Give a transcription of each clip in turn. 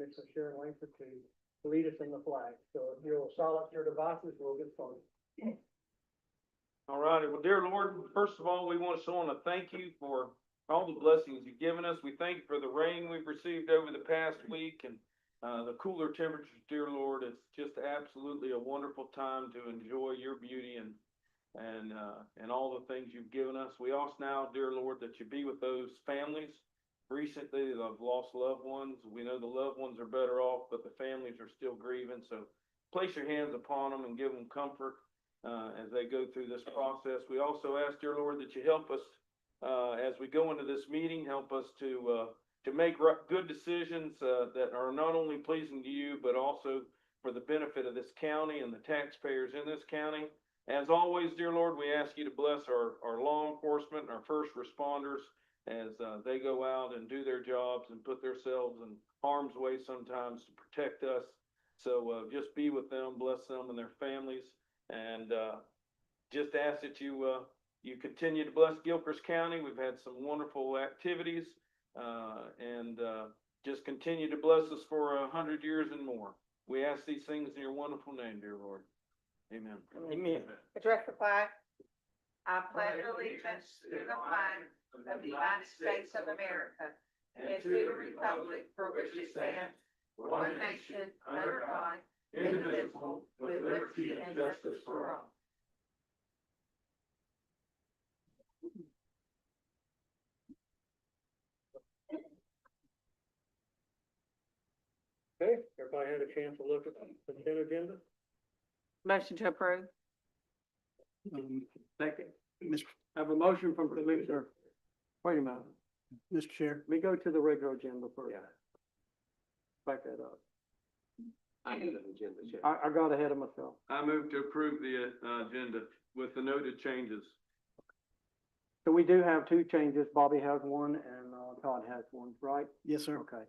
Commissioner Sharon Langford to lead us in the flag. So if you'll silence your devices, we'll get started. All righty. Well, dear Lord, first of all, we want to thank you for all the blessings you've given us. We thank you for the rain we've received over the past week and the cooler temperatures, dear Lord. It's just absolutely a wonderful time to enjoy your beauty and all the things you've given us. We ask now, dear Lord, that you be with those families recently that have lost loved ones. We know the loved ones are better off, but the families are still grieving. So place your hands upon them and give them comfort as they go through this process. We also ask, dear Lord, that you help us as we go into this meeting, help us to make good decisions that are not only pleasing to you, but also for the benefit of this county and the taxpayers in this county. As always, dear Lord, we ask you to bless our law enforcement and our first responders as they go out and do their jobs and put themselves in harm's way sometimes to protect us. So just be with them, bless them and their families, and just ask that you continue to bless Gilchrist County. We've had some wonderful activities, and just continue to bless us for 100 years and more. We ask these things in your wonderful name, dear Lord. Amen. Amen. Address the flag. I pledge allegiance to the flag of the United States of America and to the republic for which it stands, one nation, under God, indivisible, with liberty and justice for all. Okay, everybody had a chance to look at the consent agenda? Motion to approve. Second. I have a motion from Commissioner, wait a minute, Mr. Chair, let me go to the regular agenda first. Yeah. Back that up. I have an agenda, Chair. I got ahead of myself. I move to approve the agenda with the noted changes. So we do have two changes. Bobby has one and Todd has one, right? Yes, sir. Okay.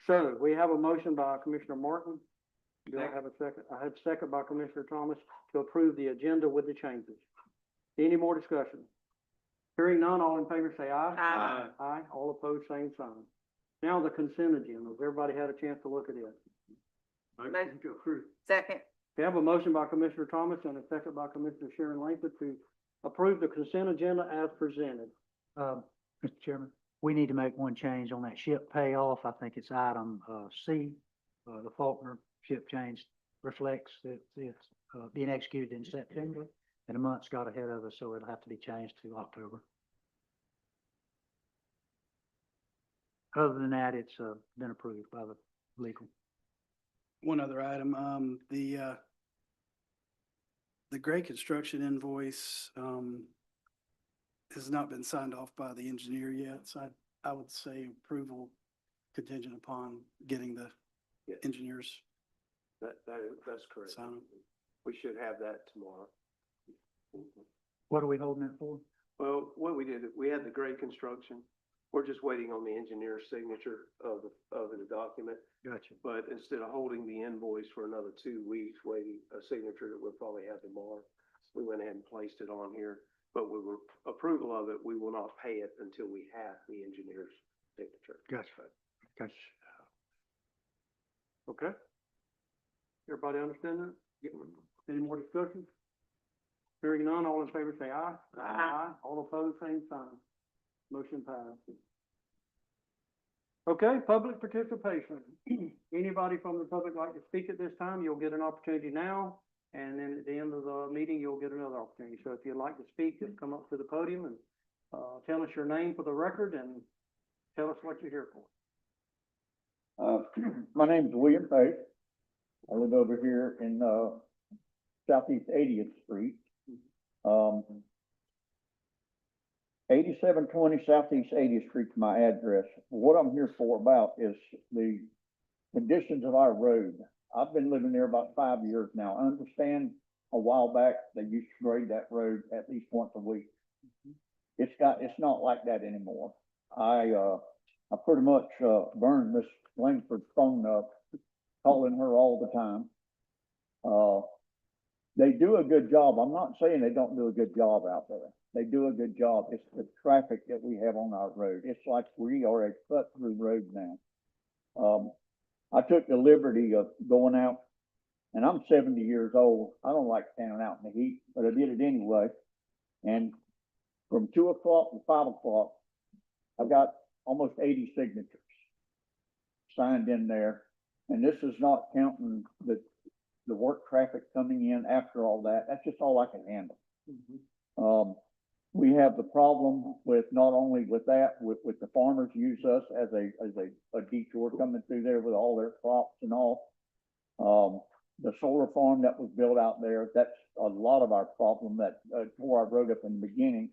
So we have a motion by Commissioner Martin. Do I have a second? I have a second by Commissioner Thomas to approve the agenda with the changes. Any more discussion? Hearing none, all in favor say aye. Aye. Aye. All opposed, same sign. Now the consent agenda. Has everybody had a chance to look at it? Motion to approve. Second. We have a motion by Commissioner Thomas and a second by Commissioner Sharon Langford to approve the consent agenda as presented. Mr. Chairman, we need to make one change on that ship payoff. I think it's item, C. The Faulkner ship change reflects that it's, being executed in September and a month's got ahead of us, so it'll have to be changed to October. Other than that, it's, been approved by the legal. One other item, the gray construction invoice, has not been signed off by the engineer yet, so I would say approval contingent upon getting the Yeah. engineers. That's correct. Sign. We should have that tomorrow. What are we holding it for? Well, what we did, we had the grade construction. We're just waiting on the engineer's signature of the document. Gotcha. But instead of holding the invoice for another 2 weeks, waiting a signature that we'll probably have tomorrow, we went ahead and placed it on here. But with approval of it, we will not pay it until we have the engineer's signature. Gotcha. Gotcha. Okay? Everybody understand that? Any more discussion? Hearing none, all in favor say aye. Aye. All opposed, same sign. Motion passed. Okay, public participation. Anybody from the public like to speak at this time, you'll get an opportunity now. And then at the end of the meeting, you'll get another opportunity. So if you'd like to speak, just come up to the podium and tell us your name for the record and tell us what you're here for. My name is William Pace. I live over here in, Southeast 80th Street. 8720 Southeast 80th Street is my address. What I'm here for about is the conditions of our road. I've been living there about 5 years now. I understand a while back, they used to grade that road at least once a week. It's not like that anymore. I pretty much, burned Miss Langford's phone up, calling her all the time. They do a good job. I'm not saying they don't do a good job out there. They do a good job. It's the traffic that we have on our road. It's like we are a cut-through road now. I took the liberty of going out, and I'm 70 years old. I don't like standing out in the heat, but I did it anyway. And from 2 o'clock to 5 o'clock, I got almost 80 signatures signed in there. And this is not counting the work traffic coming in after all that. That's just all I can handle. We have the problem with not only with that, with the farmers use us as a detour coming through there with all their crops and all. The solar farm that was built out there, that's a lot of our problem that tore our road up in the beginning.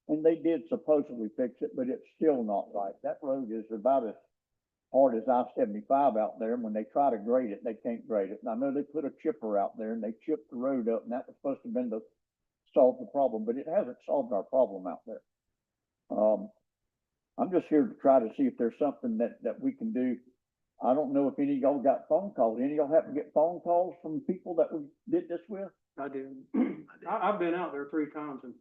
And they did supposedly fix it, but it's still not right. That road is about as hard as I-75 out there. And when they try to grade it, they can't grade it. And I know they put a chipper out there and they chipped the road up, and that was supposed to have been to solve the problem, but it hasn't solved our problem out there. I'm just here to try to see if there's something that we can do. I don't know if any of y'all got phone calls. Any of y'all happen to get phone calls from people that we did this with? I do. I've been out there 3 times, and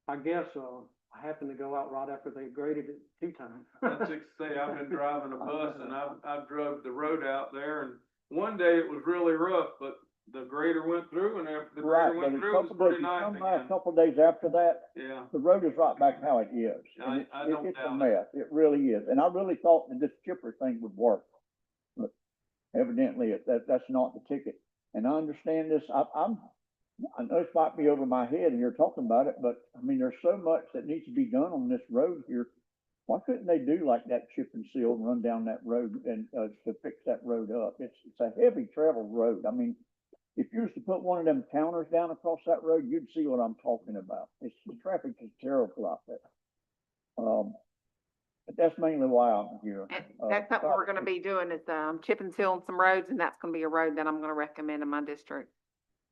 I guess, I happened to go out right after they graded it 2 times. That's to say, I've been driving a bus and I've drove the road out there, and one day it was really rough, but the grader went through, and after the Right, grader but went a through, it was couple days, pretty you nice come by a again. couple days after that, Yeah, the road is right back how it is. I- And I don't it's a doubt it. mess. It really is. And I really thought that this chipper thing would work. But evidently that's not the ticket. And I understand this. I know this might be over my head here talking about it, but I mean, there's so much that needs to be done on this road here. Why couldn't they do like that chip and seal and run down that road and, to fix that road up? It's a heavy traveled road. I mean, if you was to put one of them counters down across that road, you'd see what I'm talking about. The traffic is terrible out there. But that's mainly why I'm here. And that's something we're gonna be doing is, chip and sealing some roads, and that's gonna be a road that I'm gonna recommend in my district.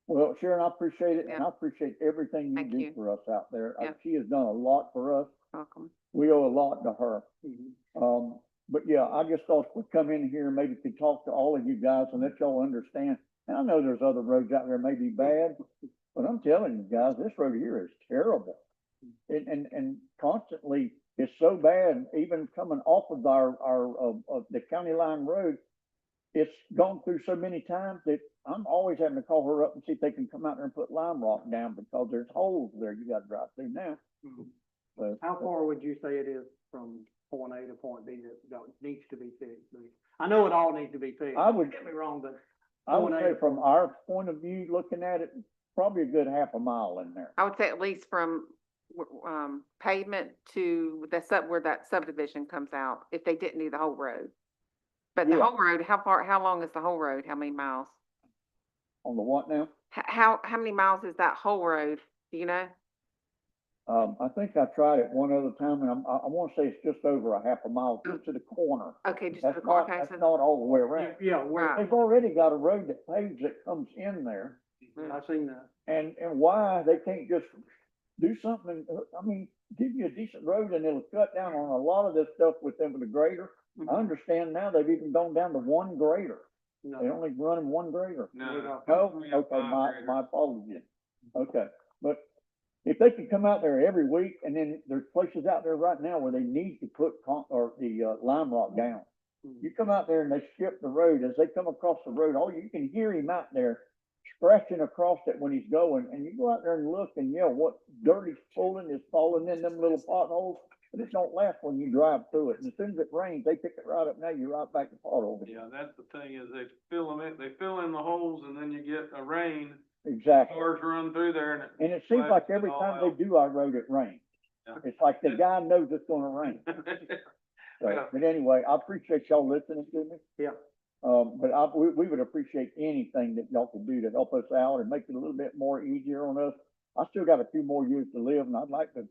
Well, Sharon, I appreciate it, and Yeah. I appreciate everything you Thank do you. for us out there. Yeah. She has done a lot for us. Welcome. We owe a lot to her. Mhm. But yeah, I just thought we'd come in here and maybe could talk to all of you guys and let y'all understand. And I know there's other roads out there may be bad, but I'm telling you guys, this road here is terrible. And constantly, it's so bad, even coming off of of the county line road, it's gone through so many times that I'm always having to call her up and see if they can come out there and put lime rock down because there's holes there you gotta drive through now. Mhm. So, How far would you say it is from point A to point B that needs to be fixed? I know it all needs to be fixed. I would- Don't get me wrong, but I would point A say to from point our point of view, looking at it, probably a good half a mile in there. I would say at least from, pavement to where that subdivision comes out, if they didn't do the whole road. But the Yeah. whole road, how long is the whole road? How many miles? On the what now? How many miles is that whole road? Do you know? I think I tried it one other time and I wanna say it's just over a half a mile, just to the corner. Okay, just, That's okay, that's so, not all the way around. Yeah, where, Right. They've already got a road that paves that comes in there. I've seen that. And why they can't just do something, I mean, give you a decent road and it'll cut down on a lot of this stuff with them with the grader. I understand now they've even gone down to one grader. They No, only run one grader. no. Oh, We have okay, my 5 graders. apologies. Okay, but if they could come out there every week, and then there's places out there right now where they need to put lime rock down. Mhm. You come out there and they strip the road, as they come across the road, you can hear him out there scratching across it when he's going, and you go out there and look and yell, what dirt he's pulling is falling in them little potholes, but it don't last when you drive through it, and as soon as it rains, they pick it right up, now you're right back to potholes. Yeah, that's the thing is they fill in the holes, and then you get a rain, Exactly. cars run through there, and And it seems like every time they do our road, it rains. Yeah. It's like the guy knows it's gonna rain. So, Yeah. but anyway, I appreciate y'all listening to me. Yeah. But we would appreciate anything that y'all could do to help us out and make it a little bit more easier on us. I still got a few more years to live and I'd like to,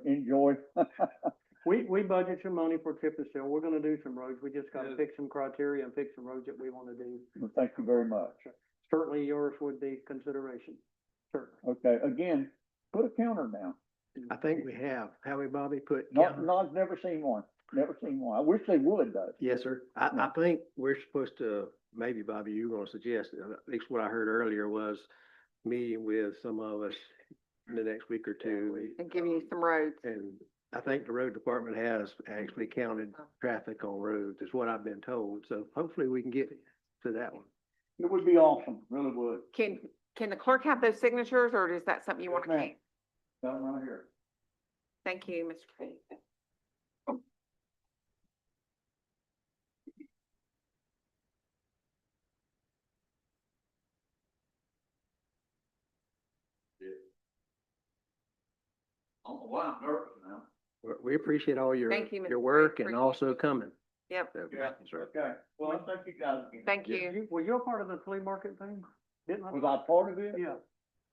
enjoy. we budget some money for chip and seal. We're gonna do some roads. We just gotta Yes. pick some criteria and pick some roads that we wanna do. Well, thank you very much. Certainly yours would be consideration. Certainly. Okay, again, put a counter down. I think we have. Have we, Bobby, put? I've never seen one. Never seen one. I wish they would though. Yes, sir. I think we're supposed to, maybe Bobby, you were gonna suggest, at least what I heard earlier was meeting with some of us in the next week or two And giving you some roads. and I think the road department has actually counted traffic on roads, is what I've been told, so hopefully we can get to that one. It would be awesome, really would. Can the clerk have those signatures, or is that something you want to Yes, ma'am. keep? Got them right here. Thank you, Mr. Payne. Wow, I'm nervous now. We appreciate all your, Thank you, Mr. your work Payne. and also coming. Yep, So, Yeah, thank you, sir. okay. Well, thank you guys again. thank you. Were you a part of the flea market thing? Didn't I? Was I part of it? Yeah.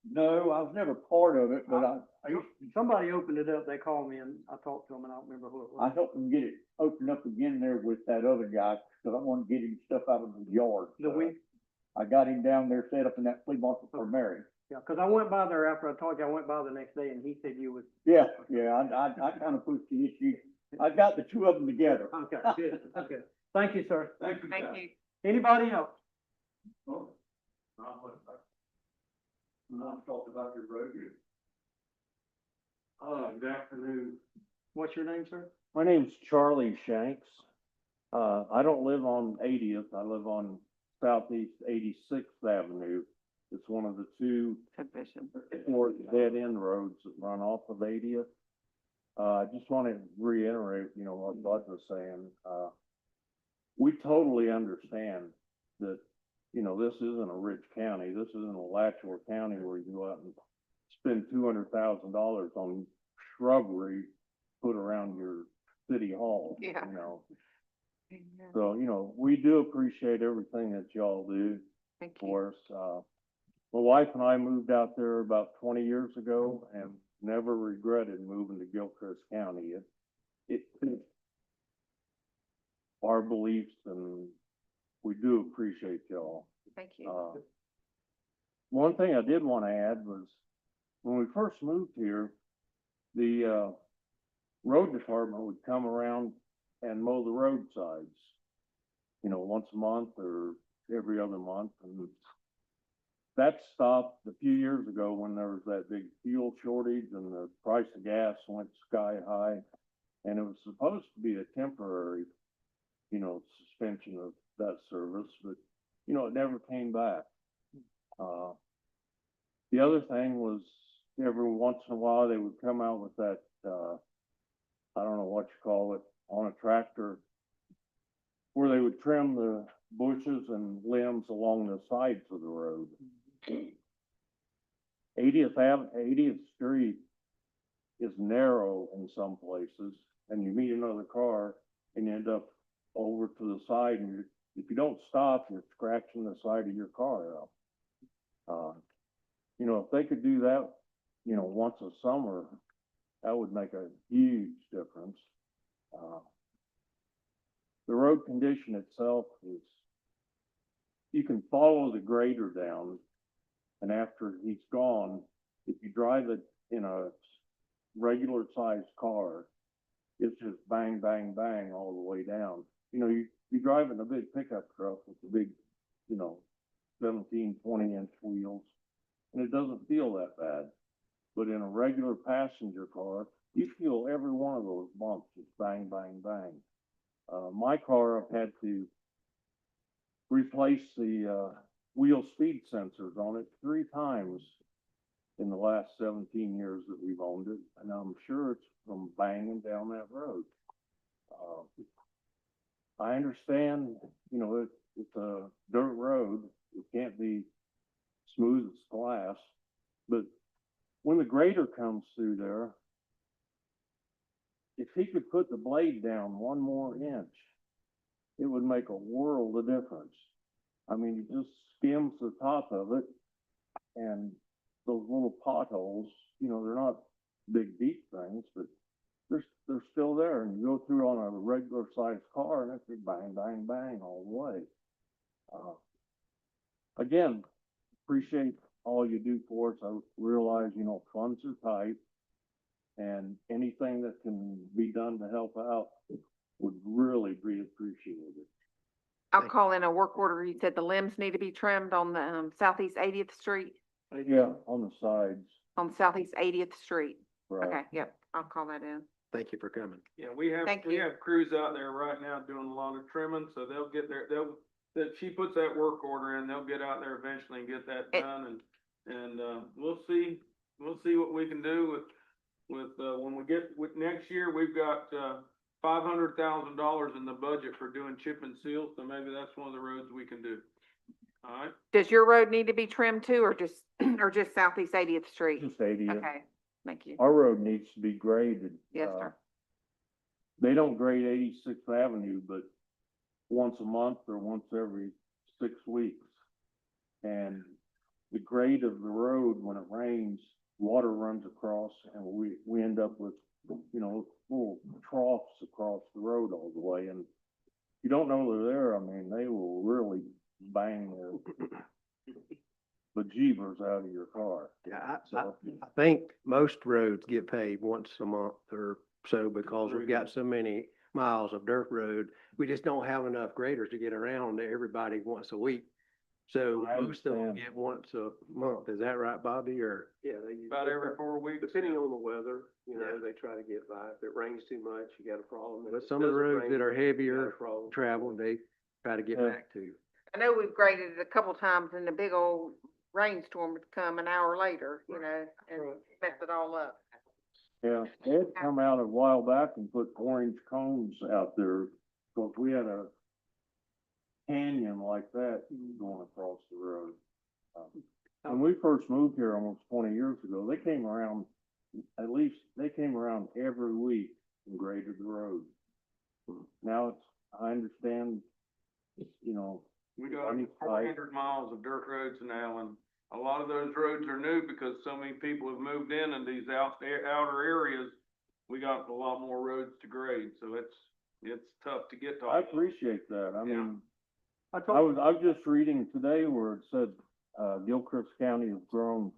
No, I was never part of it, but I used Somebody opened it up, they called me and I talked to them and I don't remember who it I was. helped them get it opened up again there with that other guy, cause I wanted to get him stuff out of the yard. The week, I got him down there set up in that flea market for Mary. yeah, cause I went by there after I told you, I went by the next day and he said you was, Yeah, I kinda pushed the issue. I got the two of them together. okay, good, okay. Thank you, sir. Thank you. Thank you. Anybody else? I'm talking about your road. Good afternoon. What's your name, sir? My name's Charlie Shanks. I don't live on 80th. I live on Southeast 86th Avenue. It's one of the two Submission. four dead end roads that run off of 80th. I just want to reiterate, what Bud was saying. We totally understand that, this isn't a rich county. This isn't a Alachua County where you go out and spend $200,000 on shrubbery put around your city hall. Yeah. So, we do appreciate everything that y'all do Thank you. for us. My wife and I moved out there about 20 years ago and never regretted moving to Gilchrist County. It fits our beliefs and we do appreciate y'all. Thank you. One thing I did want to add was when we first moved here, the road department would come around and mow the roadsides, once a month or every other month. And that stopped a few years ago when there was that big fuel shortage and the price of gas went sky high. And it was supposed to be a temporary, suspension of that service, but, it never came back. The other thing was every once in a while they would come out with that, I don't know what you call it, on a tractor, where they would trim the bushes and limbs along the sides of the road. 80th Street is narrow in some places, and you meet another car and you end up over to the side, and if you don't stop, you're scratching the side of your car out. If they could do that, once a summer, that would make a huge difference. The road condition itself is, you can follow the grader down, and after he's gone, if you drive it in a regular sized car, it's just bang, bang, bang all the way down. You drive in a big pickup truck with the big, 17, 20-inch wheels, and it doesn't feel that bad. But in a regular passenger car, you feel every one of those bumps, just bang, bang, bang. My car, I've had to replace the wheel speed sensors on it 3 times in the last 17 years that we've owned it, and I'm sure it's from banging down that road. I understand, it's a dirt road. It can't be smooth as glass, but when the grader comes through there, if he could put the blade down 1 more inch, it would make a world of difference. I mean, he just skims the top of it, and those little potholes, they're not big deep things, but they're still there, and you go through on a regular sized car and it's bang, bang, bang all the way. Again, appreciate all you do for us. I realize, funds are tight, and anything that can be done to help out would really be appreciated. I'll call in a work order. You said the limbs need to be trimmed on the Southeast 80th Street, Yeah, on the sides, on Southeast 80th Street. right? Okay, yep, I'll call that in. Thank you for coming. Yeah, Thank we you. have crews out there right now doing a lot of trimming, so they'll get there, that she puts that work order in, they'll get out there eventually and get that It- done, and, we'll see what we can do with, when we get, with next year, we've got, $500,000 in the budget for doing chip and seal, so maybe that's one of the roads we can do. All right? Does your road need to be trimmed too, or just, or just Southeast 80th Street? Just 80th. Okay, thank you. Our road needs to be graded. Yes, sir. They don't grade 86th Avenue, but once a month or once every 6 weeks. And the grade of the road, when it rains, water runs across and we end up with, you know, full troughs across the road all the way. And if you don't know they're there, I mean, they will really bang the bejeebers out of your car. Yeah, So, I think most roads get paved once a month or so because we've got so many miles of dirt road. We just don't have enough graders to get around to everybody once a week. So I most of them understand. get once a month. Is that right, Bobby, or? Yeah, they use. About every 4 weeks. Depending on the weather, you know, Yeah. they try to get by. If it rains too much, you got a problem. If But it some of the doesn't roads rain, that are you got a heavier problem. traveled, they try to get Yeah. back to. I know we've graded it a couple times and the big old rainstorm would come an hour later, you know, and mess it all up. yeah, Ed come out a while back and put orange cones out there, because we had a canyon like that going across the road. When we first moved here almost 20 years ago, they came around, at least, they came around every week and graded the road. Now it's, I understand, you know, We got Money tight. 400 miles of dirt roads now, and a lot of those roads are new because so many people have moved in these outer areas. We got a lot more roads to grade, so it's tough to get to. I appreciate that. I Yeah. mean, I I told, was just reading today where it said, Gilchrist County has grown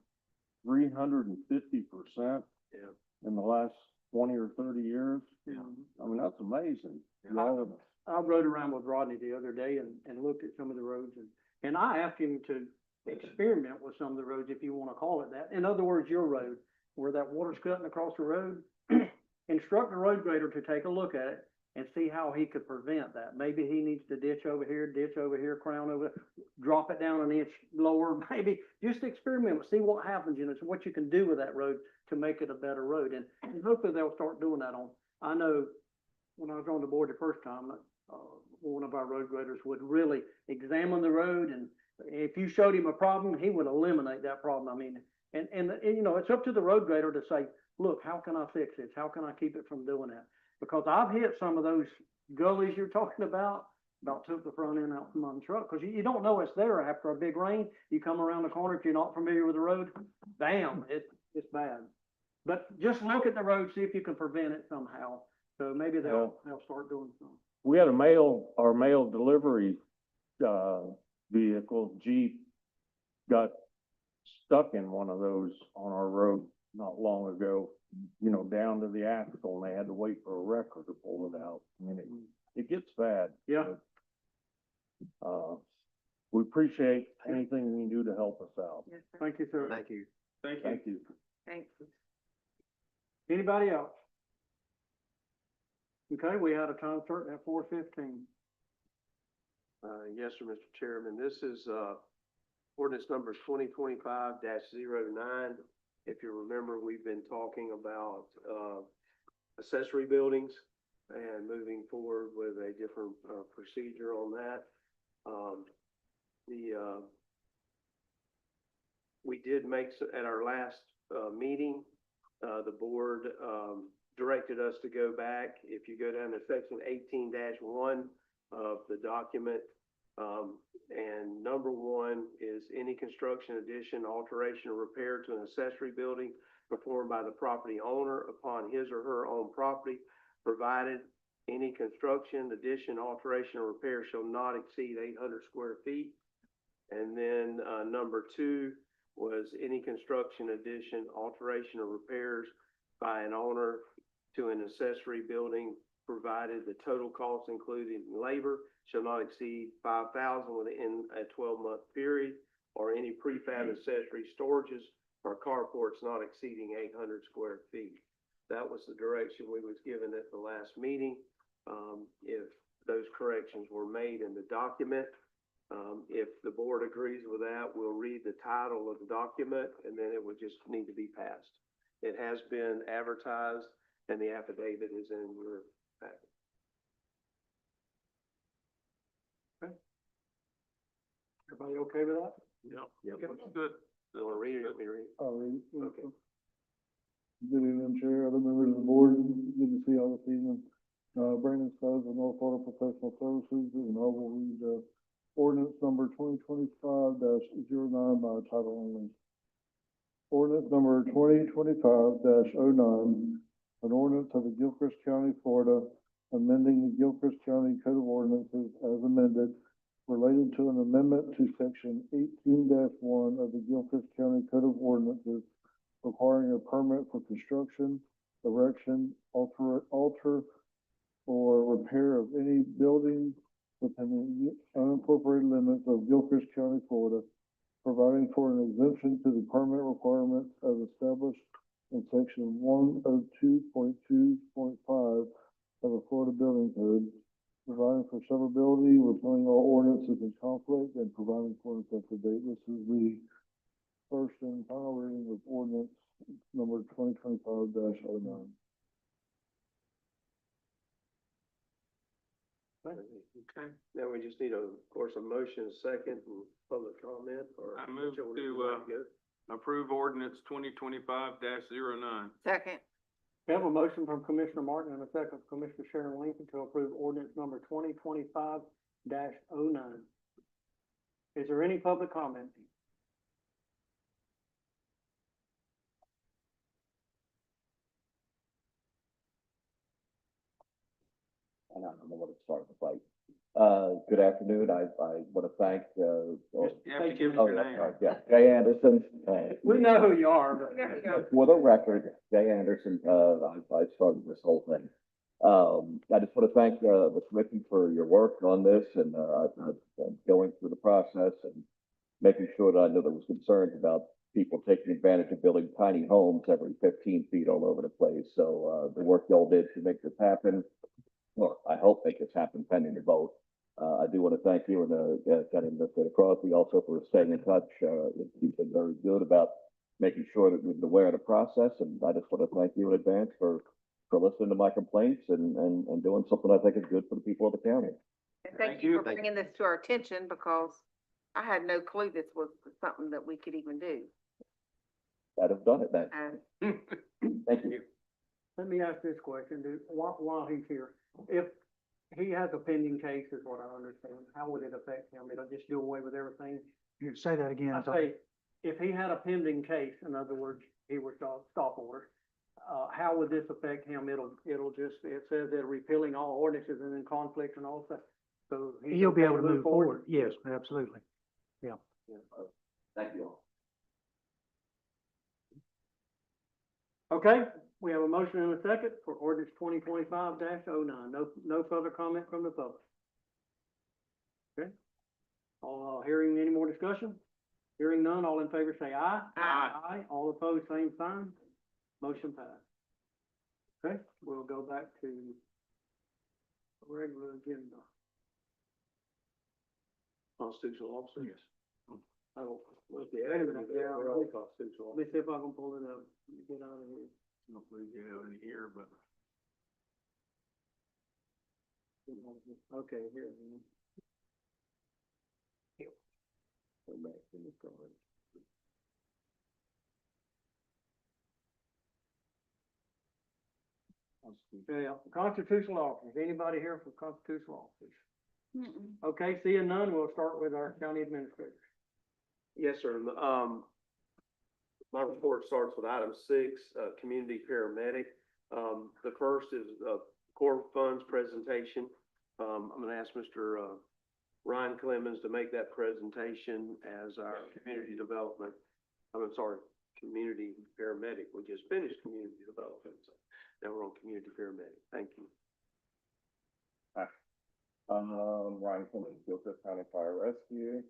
350% Yeah. in the last 20 or 30 years. Yeah. I mean, that's amazing. Yeah. Y'all have- I rode around with Rodney the other day and looked at some of the roads and I asked him to experiment with some of the roads, if you wanna call it that. In other words, your road, where that water's cutting across the road, instruct the road grader to take a look at it and see how he could prevent that. Maybe he needs to ditch over here, crown over, drop it down an inch lower, maybe just experiment, see what happens, you know, so what you can do with that road to make it a better road. And hopefully they'll start doing that I know when I was on the board the first time, one of our road graders would really examine the road, and if you showed him a problem, he would eliminate that problem. I mean, and you know, it's up to the road grader to say, look, how can I fix this? How can I keep it from doing that? Because I've hit some of those gullies you're talking about took the front end out from my truck, because you don't know it's there after a big rain. You come around the corner, if you're not familiar with the road, bam, it's bad. But just look at the road, see if you can prevent it somehow. So maybe they'll start doing something. We had our mail delivery, vehicle, Jeep, got stuck in one of those on our road not long ago, you know, down to the axle, and they had to wait for a wrecker to pull it out. I mean, it gets bad. Yeah. We appreciate anything we can do to help us out. Yes, sir. Thank you, sir. Thank you. Thank you. Thank you. Thanks. Anybody else? Okay, we had a time certain at 4:15. Yes, sir, Mr. Chairman. This is, ordinance number 2025-09. If you remember, we've been talking about, accessory buildings and moving forward with a different, procedure on that. We did make, at our last, meeting, the board, directed us to go back. If you go down to section 18-1 of the document, and number 1 is any construction, addition, alteration, or repair to an accessory building performed by the property owner upon his or her own property, provided any construction, addition, alteration, or repair shall not exceed 800 square feet. And then, number 2 was any construction, addition, alteration, or repairs by an owner to an accessory building, provided the total cost including labor shall not exceed $5,000 within a 12-month period, or any prefab accessory storages or carports not exceeding 800 square feet. That was the direction we was given at the last meeting. If those corrections were made in the document, if the board agrees with that, we'll read the title of the document and then it would just need to be passed. It has been advertised and the affidavit is in your packet. Everybody okay with that? Yep, looks good. You wanna read it? Let me read it. I'll read it. Okay. Good evening, Chair, other members of the board, good to see y'all this evening. Brandon Stubbs of North Florida Professional Services, and I will read, ordinance number 2025-09 by title only. Ordinance number 2025-09, an ordinance of the Gilchrist County, Florida, amending the Gilchrist County Code of Ordinances as amended, related to an amendment to section 18-1 of the Gilchrist County Code of Ordinances, requiring a permit for construction, erection, alter, or repair of any building within the unincorporated limits of Gilchrist County, Florida, providing for an exemption to the permit requirements as established in section 102.2.5 of the Florida Building Code, providing for severability, repealing all ordinances in conflict, and providing for an effective date. This is the first and final reading of ordinance number 2025-09. Okay. Now we just need of course, a motion, a second, and public comment, or. I move whichever to, you like go. Approve ordinance 2025-09. Second. We have a motion from Commissioner Martin and a second from Commissioner Sharon Lincoln to approve ordinance number 2025-09. Is there any public comment? I don't know what to start the fight. Good afternoon. I want to thank, You have to give us oh, your yeah, name. sorry, yeah, Jay Anderson. We know who you are, but. There you go. For the record, Jay Anderson, I started this whole thing. I just want to thank, the committee for your work on this and, going through the process and making sure that I know there was concerns about people taking advantage of building tiny homes every 15 feet all over the place. So, the work y'all did to make this happen, or I hope make this happen pending the vote. I do want to thank you and, County Administrator Crosby also for staying in touch. You've been very good about making sure that we've been aware of the process, and I just want to thank you in advance for listening to my complaints and doing something I think is good for the people of the county. And Thank thank you you. for bringing this to our attention because I had no clue this was something that we could even do. I'd have done it then. And Thank you. Let me ask this question, dude, while he's here. If he has a pending case, is what I understand, how would it affect him? It'll just do away with everything? You say that again. I say, if he had a pending case, in other words, he was stop order, how would this affect him? It'll just, it says they're repealing all ordinances and then conflict and all that. So. He'll be able to move forward. Yes, absolutely. Thank you all. Okay, we have a motion and a second for ordinance 2025-09. No further comment from the public. Okay. Hearing any more discussion? Hearing none, all in favor say aye. Aye. Aye. All opposed, same sign. Motion passed. Okay, we'll go back to regular agenda. Constitutional officer? Yes. Oh, Yeah, wait a minute, yeah, we're all constitutional. let me see if I can pull it up. Let me get out of here. Hopefully you have it here, but. Okay, here. Go back to the card. Yeah, constitutional officers. Anybody here for constitutional officers? Okay, seeing none, we'll start with our county administrator. Yes, sir. My report starts with item 6, community paramedic. The first is, core funds presentation. I'm gonna ask Mr. Ryan Clemens to make that presentation as our community development. I'm sorry, community paramedic. We just finished community development, so now we're on community paramedic. Thank you. Ryan Clemens, Gilchrist County Fire Rescue.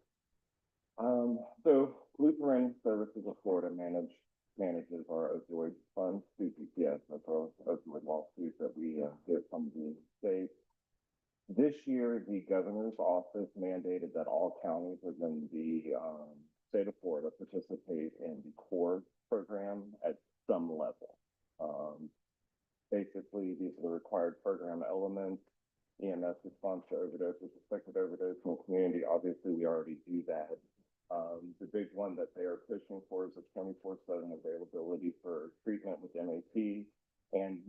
So Lutheran Services of Florida manage manages our opioid funds through BPS, that's our opioid lawsuit that we, get from the state. This year, the governor's office mandated that all counties within the, state of Florida participate in the core program at some level. Basically, these are the required program elements. EMS response to overdoses, suspected overdose in the community. Obviously, we already do that. The big one that they are pushing for is a 24/7 availability for treatment with MAP and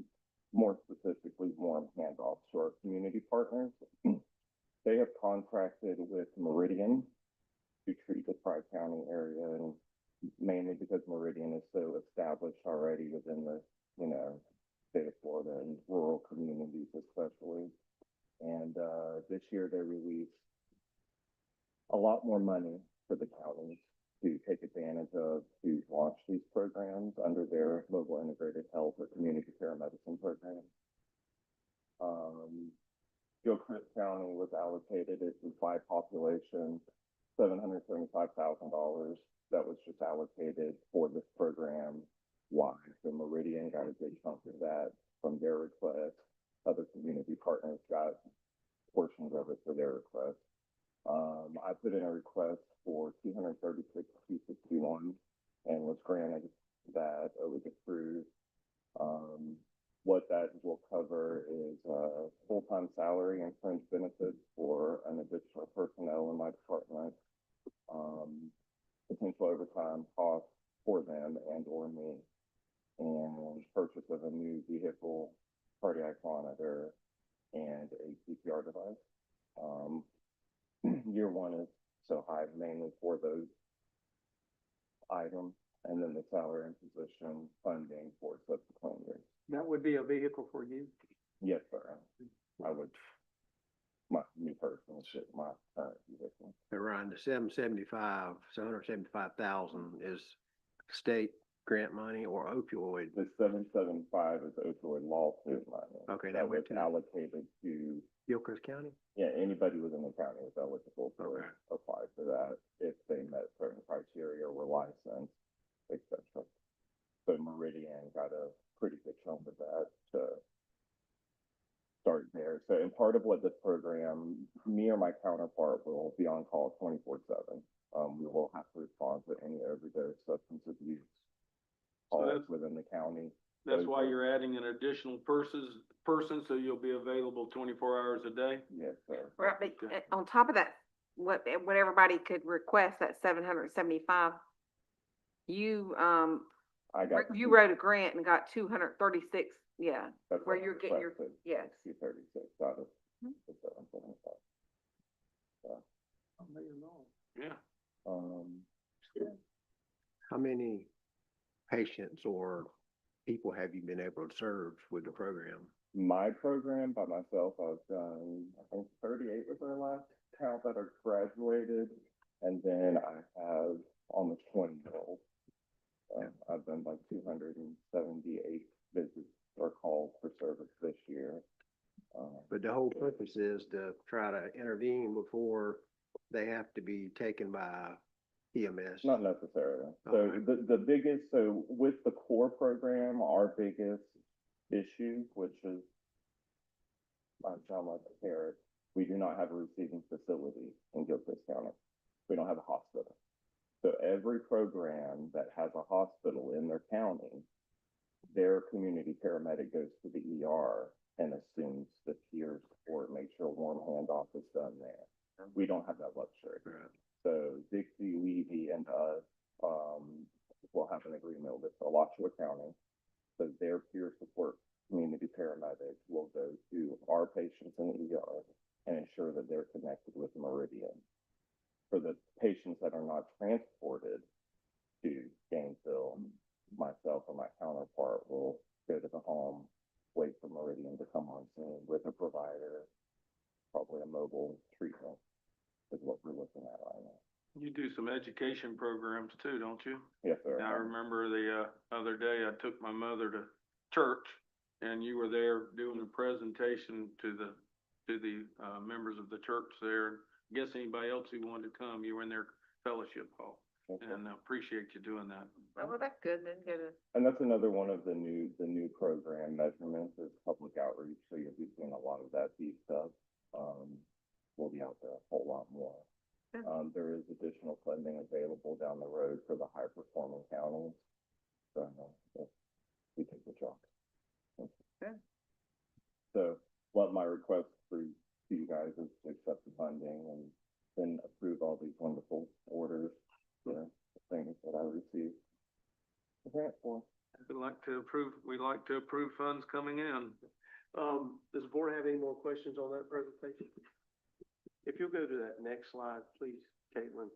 more specifically, warm handoffs to our community partners. They have contracted with Meridian to treat the Tri-County area, and mainly because Meridian is so established already within the, state of Florida and rural communities especially. And, this year they released a lot more money for the counties to take advantage of to launch these programs under their mobile integrated health or community care medicine program. Gilchrist County was allocated, it's a by population, $775,000 that was just allocated for this program. Why? So Meridian got a big chunk of that from their request. Other community partners got portions of it for their request. I put in a request for 236,261 and was granted that. It was approved. What that will cover is full-time salary and fringe benefits for an additional personnel in my department, potential overtime costs for them and or me, and purchase of a new vehicle, cardiac monitor, and a CPR device. Year one is so high mainly for those items, and then the salary and position funding for subsequent years. That would be a vehicle for you. Yes, sir. I would, my new personal shit, my current vehicle. Around the 775,000 is state grant money or opioid? The 775 is opioid lawsuit money. Okay, That that was went to allocated to, Gilchrist County? yeah, anybody within the county was eligible to Okay. apply for that if they met certain criteria, were licensed, et cetera. So Meridian got a pretty big chunk of that to start there. So, and part of what this program, me or my counterpart will be on call 24/7. We will have to respond to any overdose, substance abuse So calls that's- within the county. That's why you're adding an additional person, so you'll be available 24 hours a day? Yes, sir. Right, but on top of that, what everybody could request, that 775, you, I got. you wrote a grant and got 236, yeah, That's where what I you're getting your, requested, yes. 236 out of Mhm. the 775. Yeah. How many patients or people have you been able to serve with the program? My program by myself, I've done, I think 38 was our last count that are graduated. And then I have almost 20-year-olds. I've done like 278 visits or calls for service this year. But the whole purpose is to try to intervene before they have to be taken by EMS. Not necessarily. So Okay. the biggest, so with the core program, our biggest issue, which is, I sound like a carrot, we do not have a receiving facility in Gilchrist County. We don't have a hospital. So every program that has a hospital in their county, their community paramedic goes to the ER and assumes the peer support, make sure warm handoff is done there. We don't have that luxury. Right. So Dixie, Levy, and us, will have an agreement with Alachua County. So their peer support community paramedics will go to our patients in the ER and ensure that they're connected with Meridian. For the patients that are not transported to Gainesville, myself or my counterpart will go to the home, wait for Meridian to come on scene with a provider, probably a mobile treatment is what we're looking at right now. You do some education programs too, don't you? Yes, sir. I remember the, other day I took my mother to church and you were there doing a presentation to the, members of the church there. I guess anybody else who wanted to come, you were in their fellowship hall. and appreciate you doing that. Oh, well, that's good, then get a, And that's another one of the new program measurements is public outreach, so you'll be seeing a lot of that beefed up. We'll be out there a whole lot more. Good. There is additional funding available down the road for the high performing counties. So, we take the job. Good. So what my request for you guys is to accept the funding and then approve all these wonderful orders, things that I received. The grant for. We'd like to approve funds coming in. Does the board have any more questions on that presentation? If you'll go to that next slide, please, Caitlin.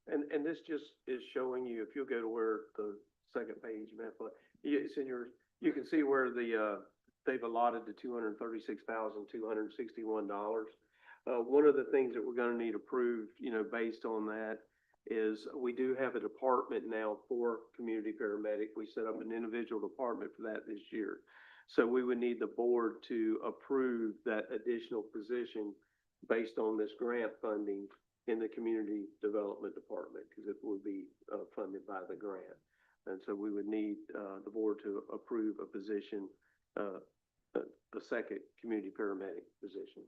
And this just is showing you, if you'll go to where the second page, it's in your, you can see where they've allotted the $236,261. One of the things that we're gonna need approved, based on that, is we do have a department now for community paramedic. We set up an individual department for that this year. So we would need the board to approve that additional position based on this grant funding in the community development department, because it would be funded by the grant. And so we would need the board to approve a position, a second community paramedic position.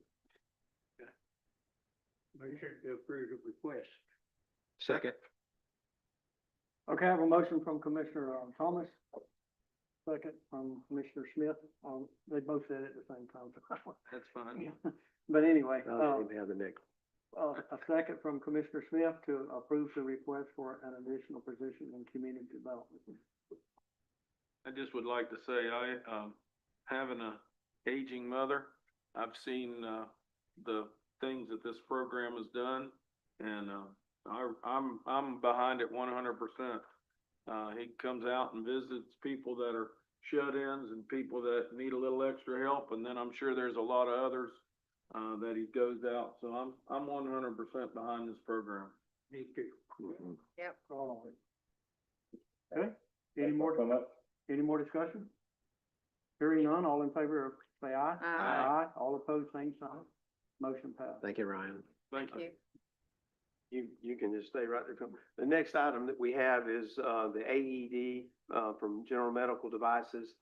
Motion to approve the request. Second. Okay, I have a motion from Commissioner Thomas. Second from Commissioner Smith. They both said it at the same time. That's fine. But anyway, I'll have the next. a second from Commissioner Smith to approve the request for an additional position in community development. I just would like to say, having a aging mother, I've seen, the things that this program has done, and, I'm behind it 100%. He comes out and visits people that are shut-ins and people that need a little extra help, and then I'm sure there's a lot of others, that he goes out, so I'm 100% behind this program. Me too. yep. All right. Okay, any more discussion? Hearing none, all in favor, say aye. Aye. All opposed, same sign. Motion passed. Thank you, Ryan. Thank you. You can just stay right there. The next item that we have is, the AED, from General Medical Devices.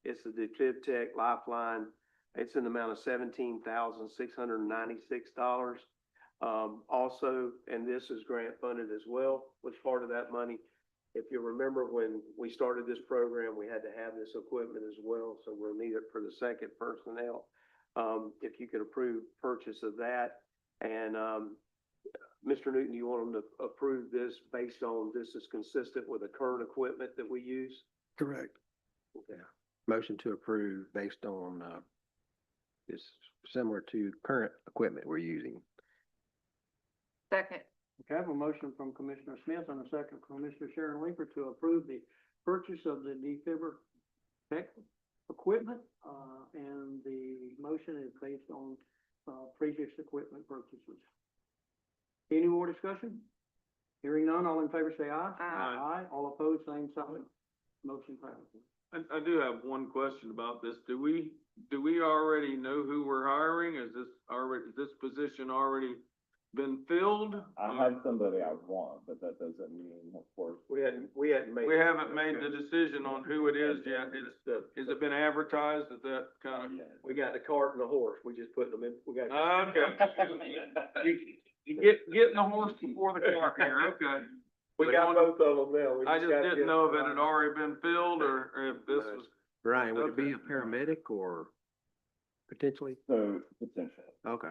It's the DeclivTech Lifeline. It's in the amount of $17,696. Also, and this is grant funded as well, was part of that money. If you remember when we started this program, we had to have this equipment as well, so we'll need it for the second personnel. If you could approve purchase of that, and, Mr. Newton, you want them to approve this based on this is consistent with the current equipment that we use? Correct. Okay. Motion to approve based on, is similar to current equipment we're using. Second, Okay, I have a motion from Commissioner Smith and a second from Commissioner Sharon Winker to approve the purchase of the DeclivTech equipment, and the motion is based on, previous equipment purchases. Any more discussion? Hearing none, all in favor say aye. Aye. All opposed, same sign. Motion passes. I do have one question about this. Do we already know who we're hiring? Is this position already been filled? I have somebody I want, but that doesn't mean, of course. We hadn't made. We haven't made the decision on who it is yet. Is it been advertised at that kind of? We got the cart and the horse. We just put them in, we got. Okay. You getting the horse before the cart here, okay. We got both of them now. We I just gotta didn't get know if them it had done. already been filled or if this was, Ryan, would it be a Okay. paramedic or potentially? So potentially, Okay.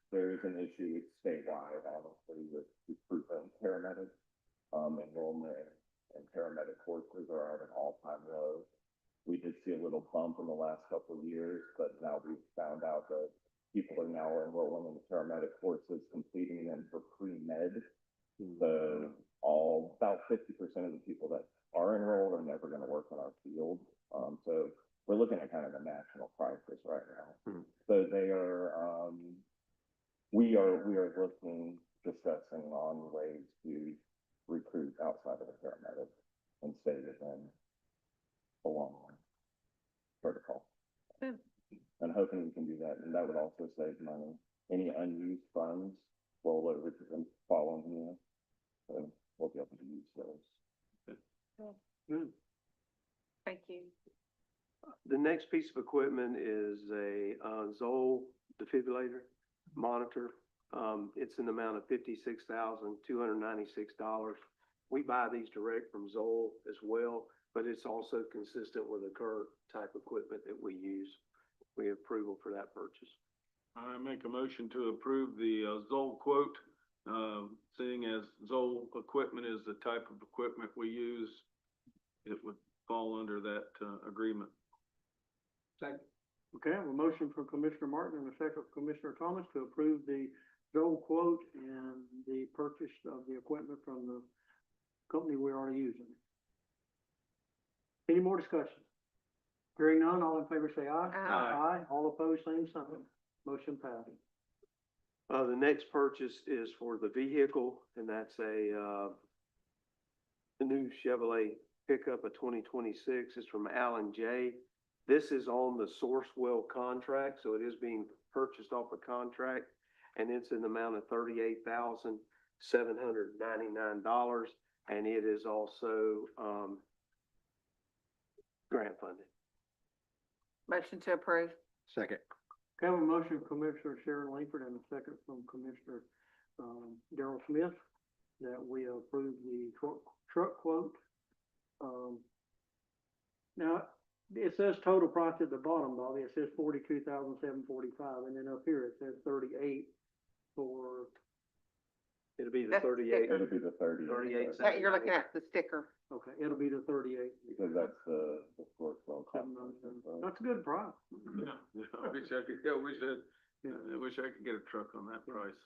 there's an issue statewide, honestly, with recruitment paramedics. Enrollment and paramedic courses are at an all-time low. We did see a little bump in the last couple of years, but now we've found out that people are now enrolling in the paramedic courses, completing them for pre-med. So about 50% of the people that are enrolled are never gonna work in our field. So we're looking at kind of a national crisis right now. So they are, we are discussing on ways to recruit outside of the paramedic and stay within the long protocol. Good. And hoping we can do that, and that would also save money. Any unused funds roll over to the following year. So we'll be able to do next piece of equipment is a, Zoll defibrillator monitor. It's in the amount of $56,296. We buy these direct from Zoll as well, but it's also consistent with the current type equipment that we use. We have approval for that purchase. I make a motion to approve the Zoll quote, seeing as Zoll equipment is the type of equipment we use, it would fall under that agreement. Second. Okay, I have a motion from Commissioner Martin and a second from Commissioner Thomas to approve the Joel quote and the purchase of the equipment from the company we're already using. Any more discussion? Hearing none, all in favor say aye. Aye. All opposed, same sign. Motion passes. The next purchase is for the vehicle, and that's a new Chevrolet pickup, a 2026. It's from Alan J. This is on the Sourcewell contract, so it is being purchased off a contract, and it's in the amount of $38,799, and it is also, grant funded. Motion to approve. Second. Okay, I have a motion from Commissioner Sharon Langford and a second from Commissioner, Darrell Smith that we approve the truck quote. Now, it says total price at the bottom, Bobby. It says $42,745, and then up here it says 38 for. It'll be the That's 38. sticker. It'll be the 38. That you're looking at the sticker. Okay, it'll be the 38. Because that's the Sourcewell That's a good price. Yeah, I wish I could get a truck on that price,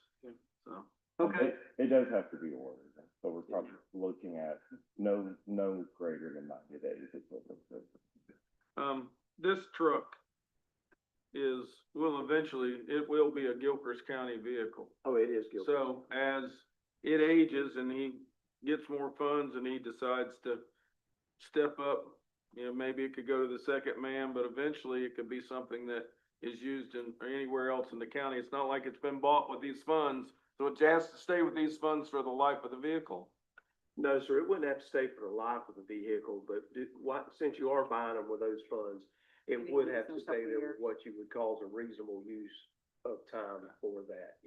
so. Okay, It does have to be ordered, so we're probably looking at no greater than 90 days. Is what we're saying. This truck it will be a Gilchrist County vehicle. Oh, it is Gilchrist. So as it ages and he gets more funds and he decides to step up, maybe it could go to the second man, but eventually it could be something that is used in anywhere else in the county. It's not like it's been bought with these funds, so it has to stay with these funds for the life of the vehicle. No, sir, it wouldn't have to stay for the life of the vehicle, but since you are buying them with those funds, it Maybe would use have them to a couple stay there years. with what you would call a reasonable use of time for that,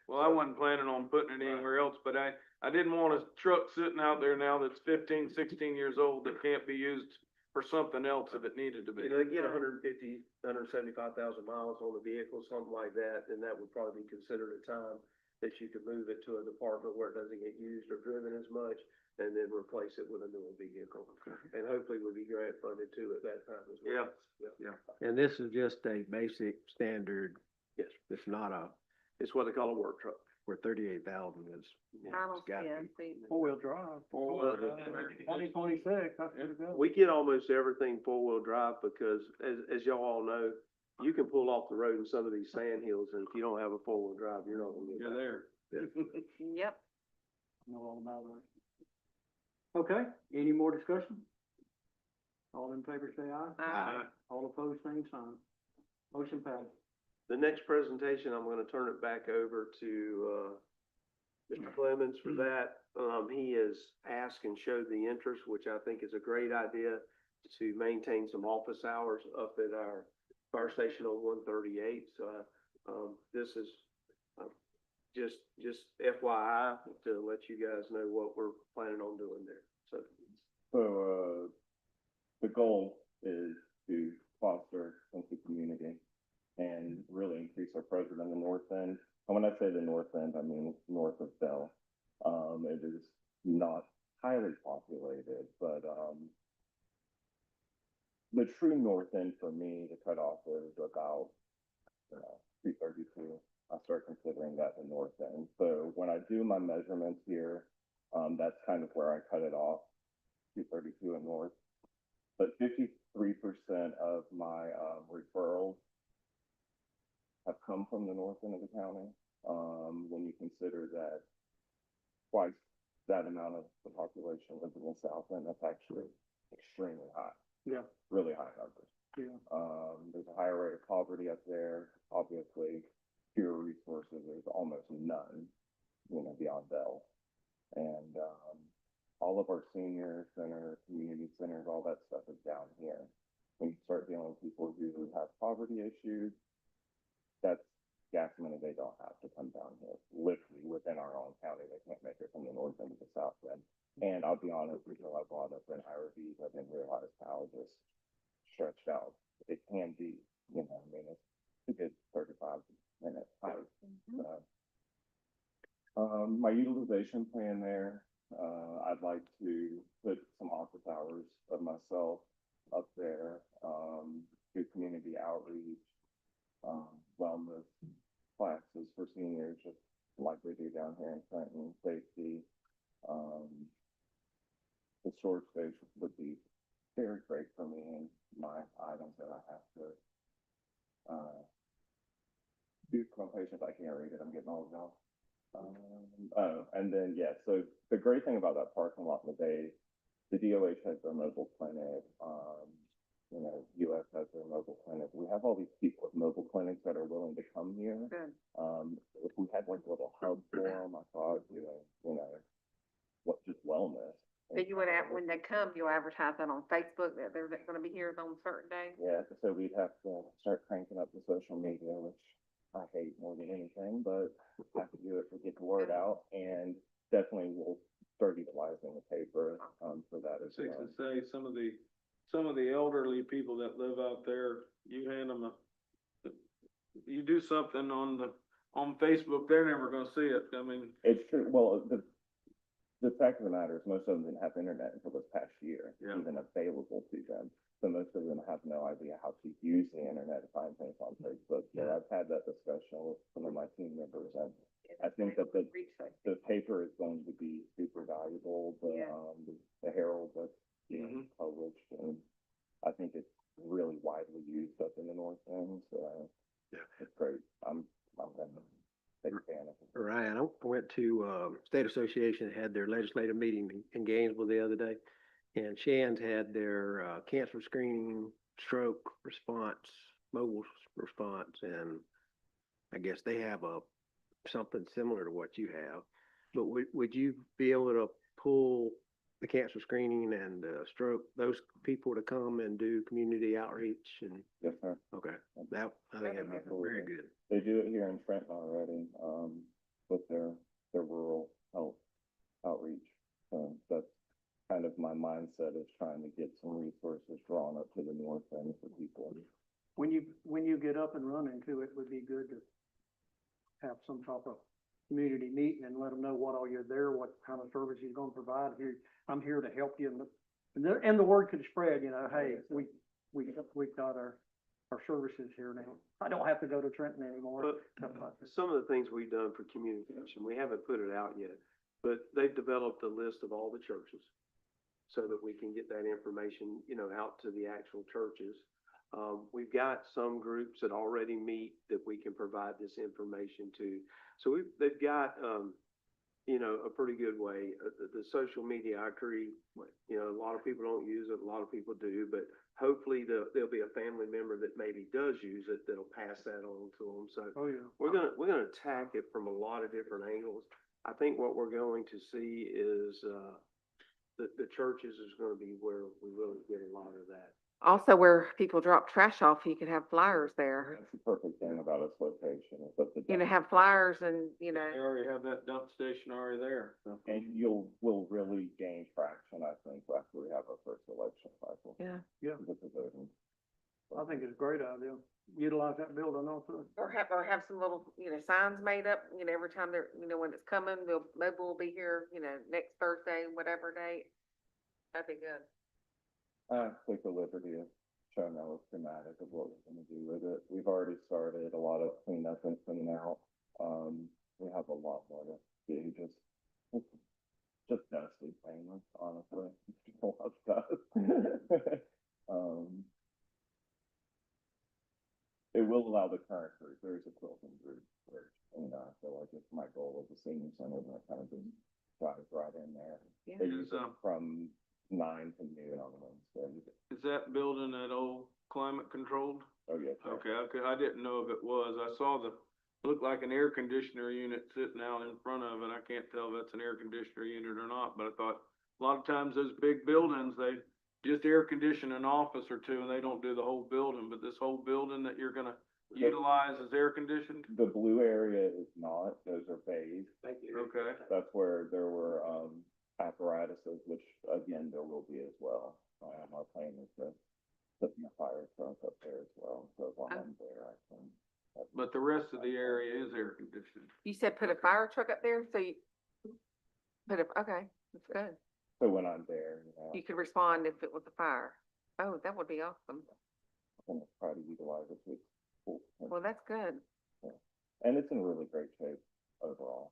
Well, I wasn't planning on putting it anywhere else, but I didn't want a truck sitting out there now that's 15, 16 years old that can't be used for something else if it needed to be. They get 175,000 miles on the vehicle, something like that, and that would probably be considered a time that you could move it to a department where it doesn't get used or driven as much, and then replace it with a newer vehicle. And hopefully would be grant funded too at that time as well. Yeah. And this is just a basic standard. Yes, It's not it's what they call a work truck. where 38,000 is. Final it's gotta be. spin. four-wheel drive. 2026, that's pretty good. We get almost everything four-wheel drive because as y'all all know, you can pull off the road in some of these sand hills, and if you don't have a four-wheel drive, you're not gonna get You're back. there. Yep. Know all about that. Okay, any more discussion? All in favor say aye. Aye. All opposed, same sign. Motion passes. The next presentation, I'm gonna turn it back over to, Mr. Clemens for that. He has asked and showed the interest, which I think is a great idea, to maintain some office hours up at our fire station on 138. So, this is, just FYI to let you guys know what we're planning on doing there. So, The goal is to foster a sense of community and really increase our presence in the north end. And when I say the north end, I mean north of Bell. It is not highly populated, but the true north end for me, the cutoff is about 232. I start considering that the north end. So when I do my measurements here, that's kind of where I cut it off, 232 and north. But 53% of my referrals have come from the north end of the county. When you consider that twice that amount of the population lives in the south end, that's actually extremely high. Yeah. Really high numbers. Yeah. There's a higher rate of poverty up there, obviously. Fewer resources, there's almost none, beyond Bell. And all of our senior center, community centers, all that stuff is down here. when you start dealing with people who have poverty issues, that's gas money they don't have to come down here, literally within our own county. They can't make it from the north end to the south end. And I'll be honest, until I brought up an IRBs, I didn't realize how just stretched out it can be, you know, I mean, it's a good 35-minute hike. My utilization plan there, I'd like to put some office hours of myself up there, do community outreach, wellness classes for seniors, just like we do down here in Trenton, safety. The storage space would be very great for me and my items that I have to, do for my patients. I can't read it, I'm getting old now. And then, yeah, so the great thing about that parking lot in the day, the DOH has their mobile clinic, you know, US has their mobile clinic. We have all these people with mobile clinics that are willing to come here. Good. If we had like a little hub for them, I thought, you know, what, just wellness. So you would have, when they come, you'll advertise that on Facebook that they're gonna be here on a certain day? Yeah, so we'd have to start cranking up the social media, which I hate more than anything, but have to do it to get the word out, and definitely we'll start utilizing the paper, for that as Six well. to say, some of the elderly people that live out there, you hand them you do something on Facebook, they're never gonna see it. I mean, It's true, well, the fact of the matter is most of them didn't have internet until this past year, Yeah. even available to them. So most of them have no idea how to use the internet to find things on Facebook. So I've had that discussion with some of my team members, and I think that the paper is going to be super valuable, the Herald that's being published, and I think it's really widely used up in the north end, so it's great. I'm gonna take a fan of it. Ryan, I went to, State Association, had their legislative meeting in Gainesville the other day. And Shands had their, cancer screening, stroke response, mobile response, and I guess they have something similar to what you have. But would you be able to pull the cancer screening and, stroke, those people to come and do community outreach and, Yes, sir. okay, that, I think that'd be very good. They do it here in Trenton already, with their rural health outreach. So that's kind of my mindset, is trying to get some resources drawn up to the north end for people. When you get up and running too, it would be good to have some type of community meeting and let them know what all you're there, what kind of service you're gonna provide here. I'm here to help you, and the word could spread, you know, hey, we've got our services here now. I don't have to go to Trenton anymore. But some of the things we've done for communication, we haven't put it out yet, but they've developed a list of all the churches so that we can get that information, you know, out to the actual churches. We've got some groups that already meet that we can provide this information to. So they've got, you know, a pretty good way. The social media, I agree, you know, a lot of people don't use it, a lot of people do, but hopefully there'll be a family member that maybe does use it that'll pass that on to them. So we're gonna attack it from a lot of different angles. I think what we're going to see is, the churches is gonna be where we really get a lot of that. Also, where people drop trash off, you could have flyers there. That's the perfect thing about its location, is that the. You know, have flyers and, you they know, already have that dump station already there, so. And we'll really gain traction, I think, after we have our first election cycle. yeah. With the voting. I think it's a great idea. Utilize that building also. Or have some little, you know, signs made up, you know, every time they're, you know, when it's coming, mobile will be here, you know, next Thursday, whatever date. That'd be good. Take the liberty of showing our schematic of what we're gonna do with it. We've already started a lot of cleanup and clean out. We have a lot more to do, just dusty, painless, honestly. A lot of stuff. It will allow the current group, there's a quilting group, which, you know, I feel like it's my goal as a senior center, that kind of just dives right in there. Yeah. They use it from 9 to noon on Wednesday. Is that building that old climate controlled? Oh, yes, sir. Okay, I didn't know if it was. I saw looked like an air conditioner unit sitting out in front of it. I can't tell if that's an air conditioner unit or not, but I thought a lot of times those big buildings, just air condition an office or two and they don't do the whole building, but this whole building that you're gonna utilize is air conditioned? The blue area is not, those are bays. Thank you. Okay. That's where there were, apparatuses, which again, there will be as well. Our plan is to put a fire truck up there as well, so while I'm there, I can. But the rest of the area is air conditioned. You said put a fire truck up there, so you okay, that's good. So when I'm there, You could respond if it was a fire. Oh, that would be awesome. I'm gonna try to utilize it to its full potential. Well, that's good. And it's in really great shape overall.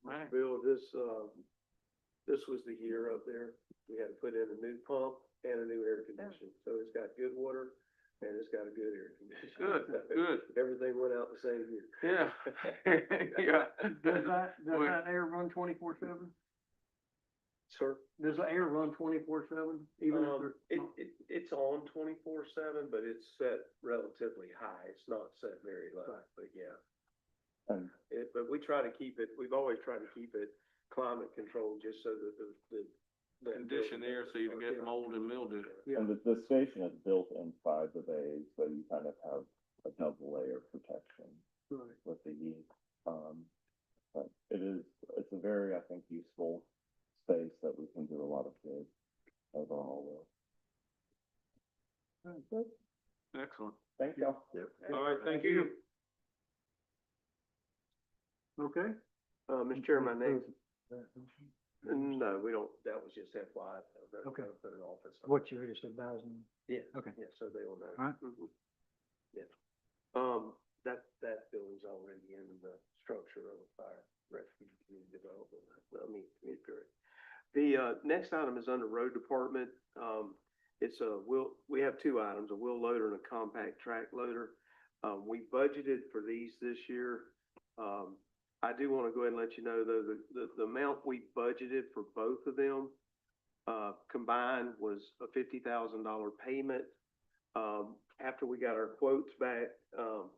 Right. Bill, this was the year up there. We had to put in a new pump and a new air conditioner. So it's got good water and it's got a good air conditioner. Good. Everything went out the same year. Yeah. Yeah. Does that air run 24/7? Sir? Does the air run 24/7, even if there's? It's on 24/7, but it's set relatively high. It's not set very low, but yeah. And But we try to keep it, we've always tried to keep it climate controlled just so that the. Condition air so you don't get mold and mildew. And the station is built inside the bays, so you kind of have a double layer of protection Right. with the heat. But it's a very, I think, useful space that we can do a lot of good overall with. Excellent. Thank you. All right, thank you. Okay. Mr. Chairman, my name, no, we don't, that was just FYI. Okay. Put an office. What you were just advising. Yeah. Okay. Yeah, so they will know. All right. Mhm. Yeah. That building's already in the structure of a fire refuge community development, community area. The, next item is under road department. We have two items, a wheel loader and a compact track loader. We budgeted for these this year. I do want to go ahead and let you know, though, the amount we budgeted for both of them, combined was a $50,000 payment. After we got our quotes back,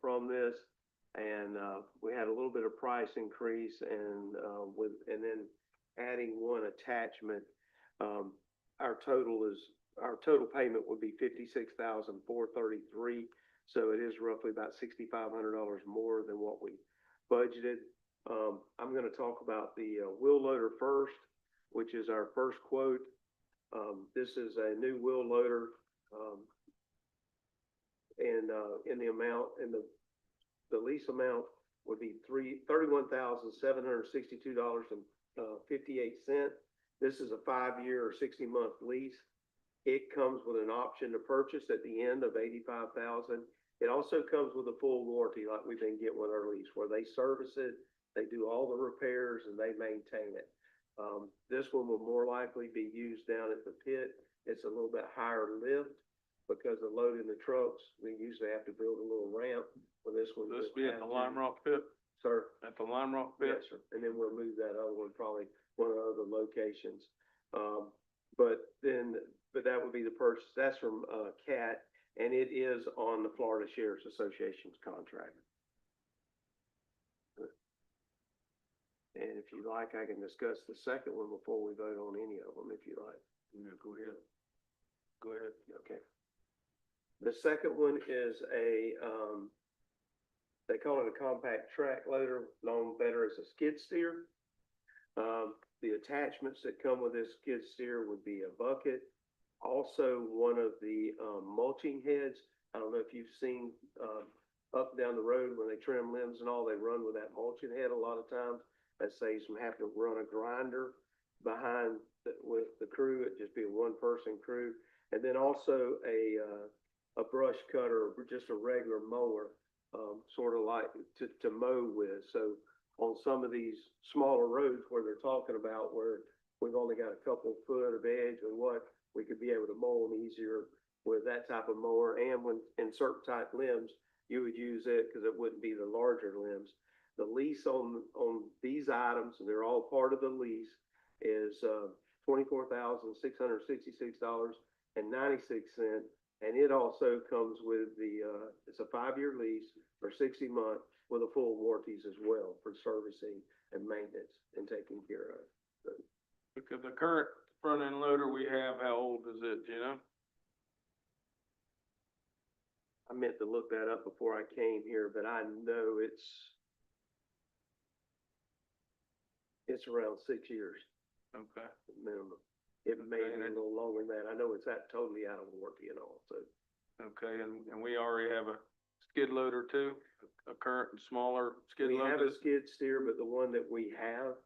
from this, and, we had a little bit of price increase and then adding one attachment, our total payment would be $56,433. So it is roughly about $6,500 more than what we budgeted. I'm gonna talk about the wheel loader first, which is our first quote. This is a new wheel loader, and in the amount, and the lease amount would be $31,762.58. This is a 5-year or 60-month lease. It comes with an option to purchase at the end of $85,000. It also comes with a full warranty like we've been getting with our lease, where they service it, they do all the repairs, and they maintain it. This one will more likely be used down at the pit. It's a little bit higher lift because of loading the trucks. We usually have to build a little ramp. With this one. This be at the Lime Rock pit? Sir? At the Lime Rock pit? Yes, sir. And then we'll move that other one, probably one of the other locations. But that would be the purchase. That's from, CAT, and it is on the Florida Sheriff's Association's contract. And if you like, I can discuss the second one before we vote on any of them, if you like. Yeah, go ahead. Go ahead. Okay. The second one is they call it a compact track loader, known better as a skid steer. The attachments that come with this skid steer would be a bucket. Also, one of the mulching heads. I don't know if you've seen up and down the road when they trim limbs and all, they run with that mulching head a lot of times. That saves them having to run a grinder behind with the crew. It'd just be a one-person crew. And then also a brush cutter, or just a regular mower, sort of like to mow with. So on some of these smaller roads where they're talking about where we've only got a couple foot of edge or what, we could be able to mow them easier with that type of mower. And when in certain type limbs, you would use it because it wouldn't be the larger limbs. The lease on these items, and they're all part of the lease, is $24,666.96. And it also comes with it's a 5-year lease for 60 months with a full warranties as well for servicing and maintenance and taking care of. So Because the current front end loader we have, how old is it, do you know? I meant to look that up before I came here, but I know it's around 6 years Okay. minimum. It may Okay, be a and little longer than that. I know it's that totally out of warranty and all, so. Okay, and we already have a skid loader too, a current and smaller skid We have loader? a skid steer, but the one that we have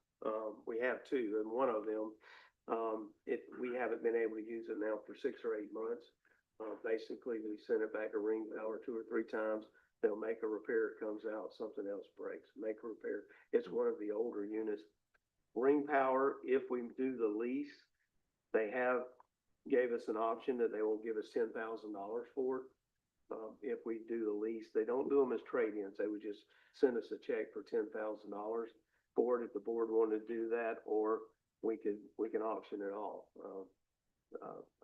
two, and one of them, we haven't been able to use it now for 6 or 8 months. Basically, we send it back to Ring Power 2 or 3 times. They'll make a repair, it comes out, something else breaks, make a repair. It's one of the older units. Ring Power, if we do the lease, they gave us an option that they will give us $10,000 for it. If we do the lease, they don't do them as trade-ins, they would just send us a check for $10,000 for it if the board wanted to do that, or we can auction it off.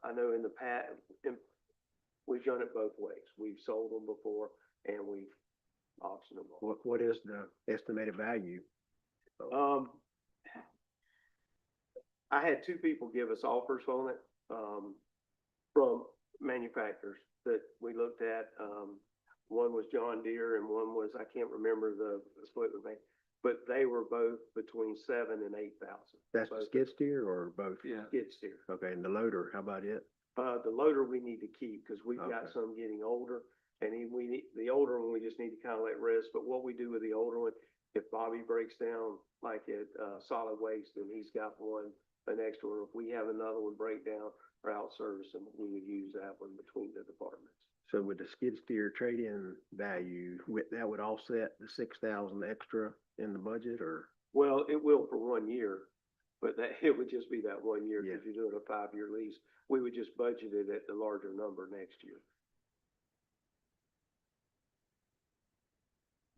I know in the past, we've done it both ways. We've sold them before and we've auctioned them off. What is the estimated value? I had 2 people give us offers on it, from manufacturers that we looked at. One was John Deere and one was, I can't remember the split with me, but they were both between 7,000 and 8,000. That's the Both. skid steer or both? Yeah. Skid steer. Okay, and the loader, how about it? The loader we need to keep because we've got Okay. some getting older, and the older one, we just need to kind of let rest. But what we do with the older one, if Bobby breaks down like at, solid waste, then he's got one, an extra one. If we have another one break down or out service, then we would use that one between the departments. So with the skid steer trade-in value, that would offset the 6,000 extra in the budget, or? Well, it will for 1 year, but it would just be that 1 year Yeah. because you're doing a 5-year lease. We would just budget it at the larger number next year.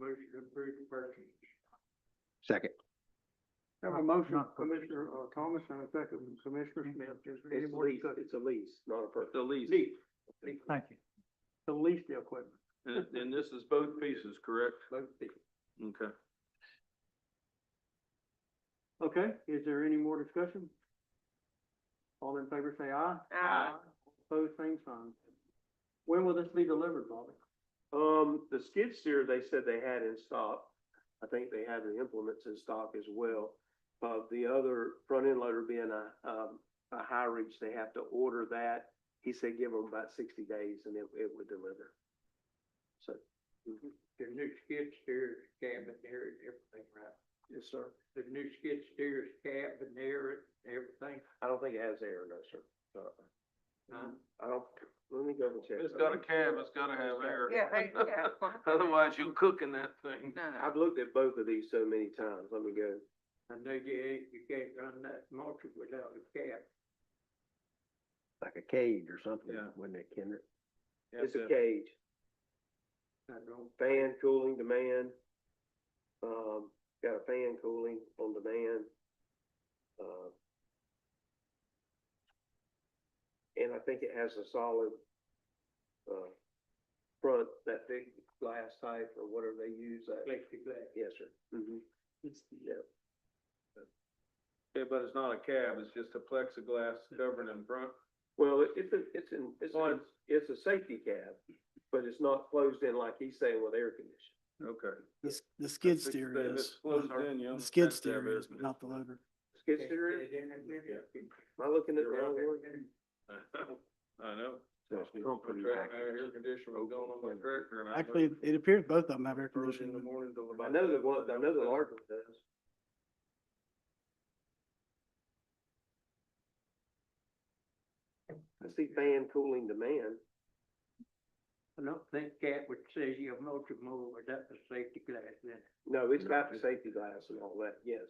Motion to approve the purchase. Second. Have a motion, Not- Commissioner, Thomas, and a second, from Commissioner Smith. Is there any It's a more lease, discussion? it's a lease, not a purchase. The lease. Thank you. To lease the equipment. And this is both pieces, correct? Both people. Okay. Okay, is there any more discussion? All in favor say aye. Aye. Opposed, same sign. When will this be delivered, Bobby? The skid steer, they said they had in stock. I think they had the implements in stock as well. The other front end loader being a high reach, they have to order that. He said give them about 60 days and it would deliver. So. The new skid steer cabin there and everything, right? Yes, sir. The new skid steer's cabin there and everything. I don't think it has air, no, sir. I don't, let me go and check. It's got a cab, it's gotta have air. Yeah, yeah. Otherwise you'll cook in that thing. No, no. I've looked at both of these so many times. Let me go. I know you can't run that mulcher without a cab. Like a cage or something, Yeah. wouldn't it, Kendrick? It's a cage, I don't. fan cooling demand. Got a fan cooling on demand. And I think it has a solid, front, that big glass type or whatever they use that. Plexiglass. Yes, sir. Mm-hmm. Yeah. Yeah, but it's not a cab, it's just a plexiglass covering in front. Well, it's a safety cab, but it's not closed in like he's saying with air conditioning. Okay. The skid That's steer if is. it's closed in, you The skid understand steer that, is, isn't but it? not the loader. Skid steer is? Am I looking at the wrong one? I know. So it's My company track, package. my air conditioner was going on my tractor and I. Actually, it appears both of them have air Early in the conditioning. morning till about. I know the large one does. I see fan cooling demand. I don't think Cat would say you have mulcher mower without the safety glass then. No, it's got the safety glass and all that, yes.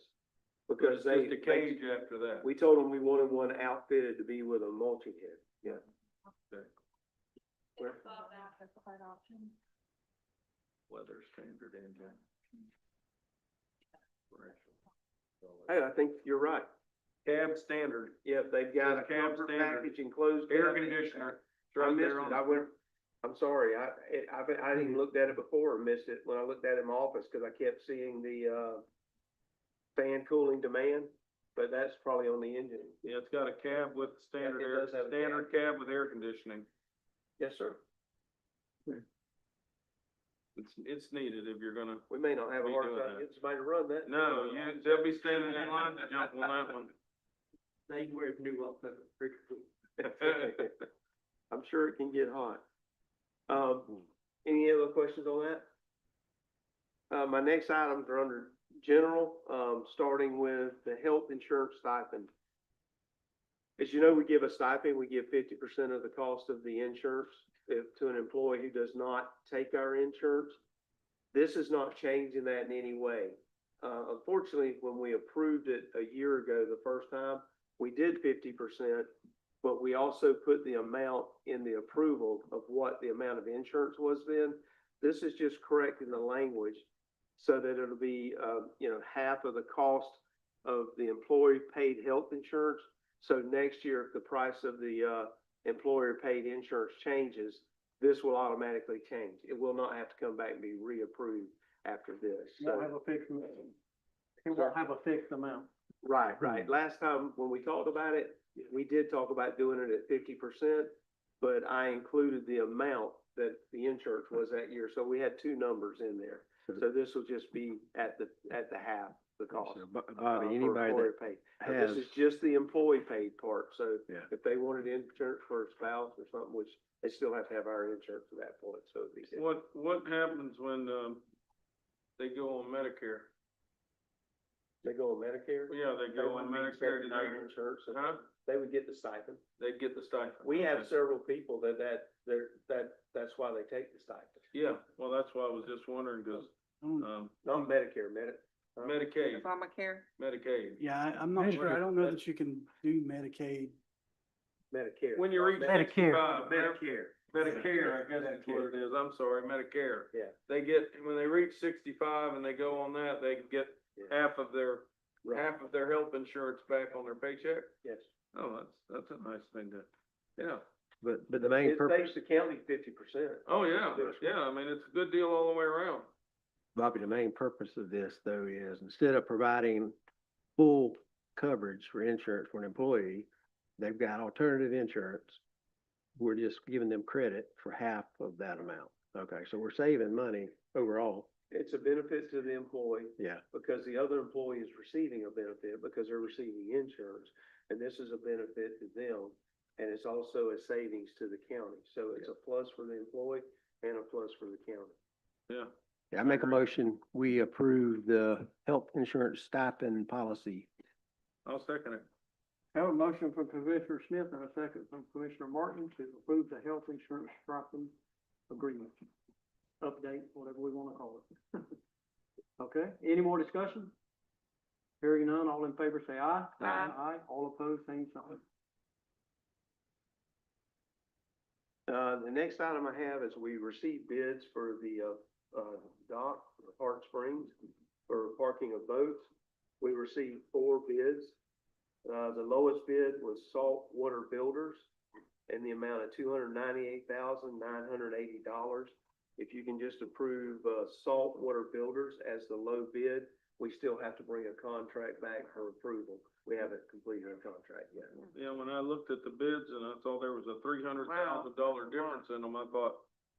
But Because it's just a cage after that. we told them we wanted one outfitted to be with a mulching head, yeah. Weather standard engine. Hey, I think you're right. Cab standard, Yeah, they've got a Says cab comfort standard. package enclosed. air cab. conditioner. It's I right missed there it. on I the- went, I'm sorry. I hadn't even looked at it before and missed it when I looked at it in my office because I kept seeing the, fan cooling demand. but that's probably on the engine. Yeah, it's got a cab with standard it air, does have a standard cab with air conditioning. Yes, sir. It's needed if you're gonna, We may not have a We hard doing time that. getting somebody to run that. no, they'll be standing in line to jump on that one. Now you wear new ones, that's pretty cool. I'm sure it can get hot. Any other questions on that? My next items are under general, starting with the health insurance stipend. As you know, we give a stipend, we give 50% of the cost of the insurance to an employee who does not take our insurance. This is not changing that in any way. Unfortunately, when we approved it a year ago, the first time, we did 50%, but we also put the amount in the approval of what the amount of insurance was then. This is just correcting the language so that it'll be, half of the cost of the employee paid health insurance. So next year, if the price of the, employer paid insurance changes, this will automatically change. It will not have to come back and be reapproved after this. It won't have a fixed, it won't have a fixed amount. Right, right. Last time, when we talked about it, we did talk about doing it at 50%, but I included the amount that the insurance was that year, so we had two numbers in there. So this will just be at the half the cost. So, Bobby, for anybody employer that paid. Now, has, this is just the employee paid part, so Yeah. if they wanted insurance for a spouse or something, which they still have to have our insurance at that point, so it'd be different. What happens when, they go on Medicare? They go on Medicare? Yeah, they They go on wouldn't be Medicare, expecting do our they, insurance, so huh? they would get the stipend. They get the stipend. We have Okay. several people that's why they take the stipend. Yeah, well, that's why I was just wondering, cause, Not Medicare, Medicaid, Obamacare? Medicaid. Yeah, I'm not sure. I don't know that you can do Medicaid. Medicare. When you reach Medicare. 65, Medicare. Medicare, I guess that's what it is, I'm sorry, Medicare. Yeah. They get, when they reach 65 and they go on that, they can get Yeah. half of their Right. health insurance back on their paycheck. Yes. Oh, that's a nice thing to, yeah. but the main It purpose, saves the county 50%. Oh, yeah, yeah, I mean, it's a good deal all the way around. Bobby, the main purpose of this though is instead of providing full coverage for insurance for an employee, they've got alternative insurance. We're just giving them credit for half of that amount. Okay, so we're saving money overall. It's a benefit to the employee Yeah. because the other employee is receiving a benefit because they're receiving insurance. And this is a benefit to them. And it's also a savings to the county. So it's a plus for the employee and a plus for the county. Yeah. I make a motion, we approve the health insurance stipend policy. I'll second it. Have a motion from Commissioner Smith and a second from Commissioner Martin to approve the health insurance stipend agreement. Update, whatever we wanna call it. Okay, any more discussion? Hearing none, all in favor say aye. Aye. Aye, all opposed, same sign. The next item I have is we received bids for the, dock, Hart Springs, for parking of boats. We received 4 bids. The lowest bid was Saltwater Builders in the amount of $298,980. If you can just approve, Saltwater Builders as the low bid, we still have to bring a contract back for approval. We haven't completed a contract yet. Yeah, when I looked at the bids and I saw there was a $300,000 difference in them, I thought,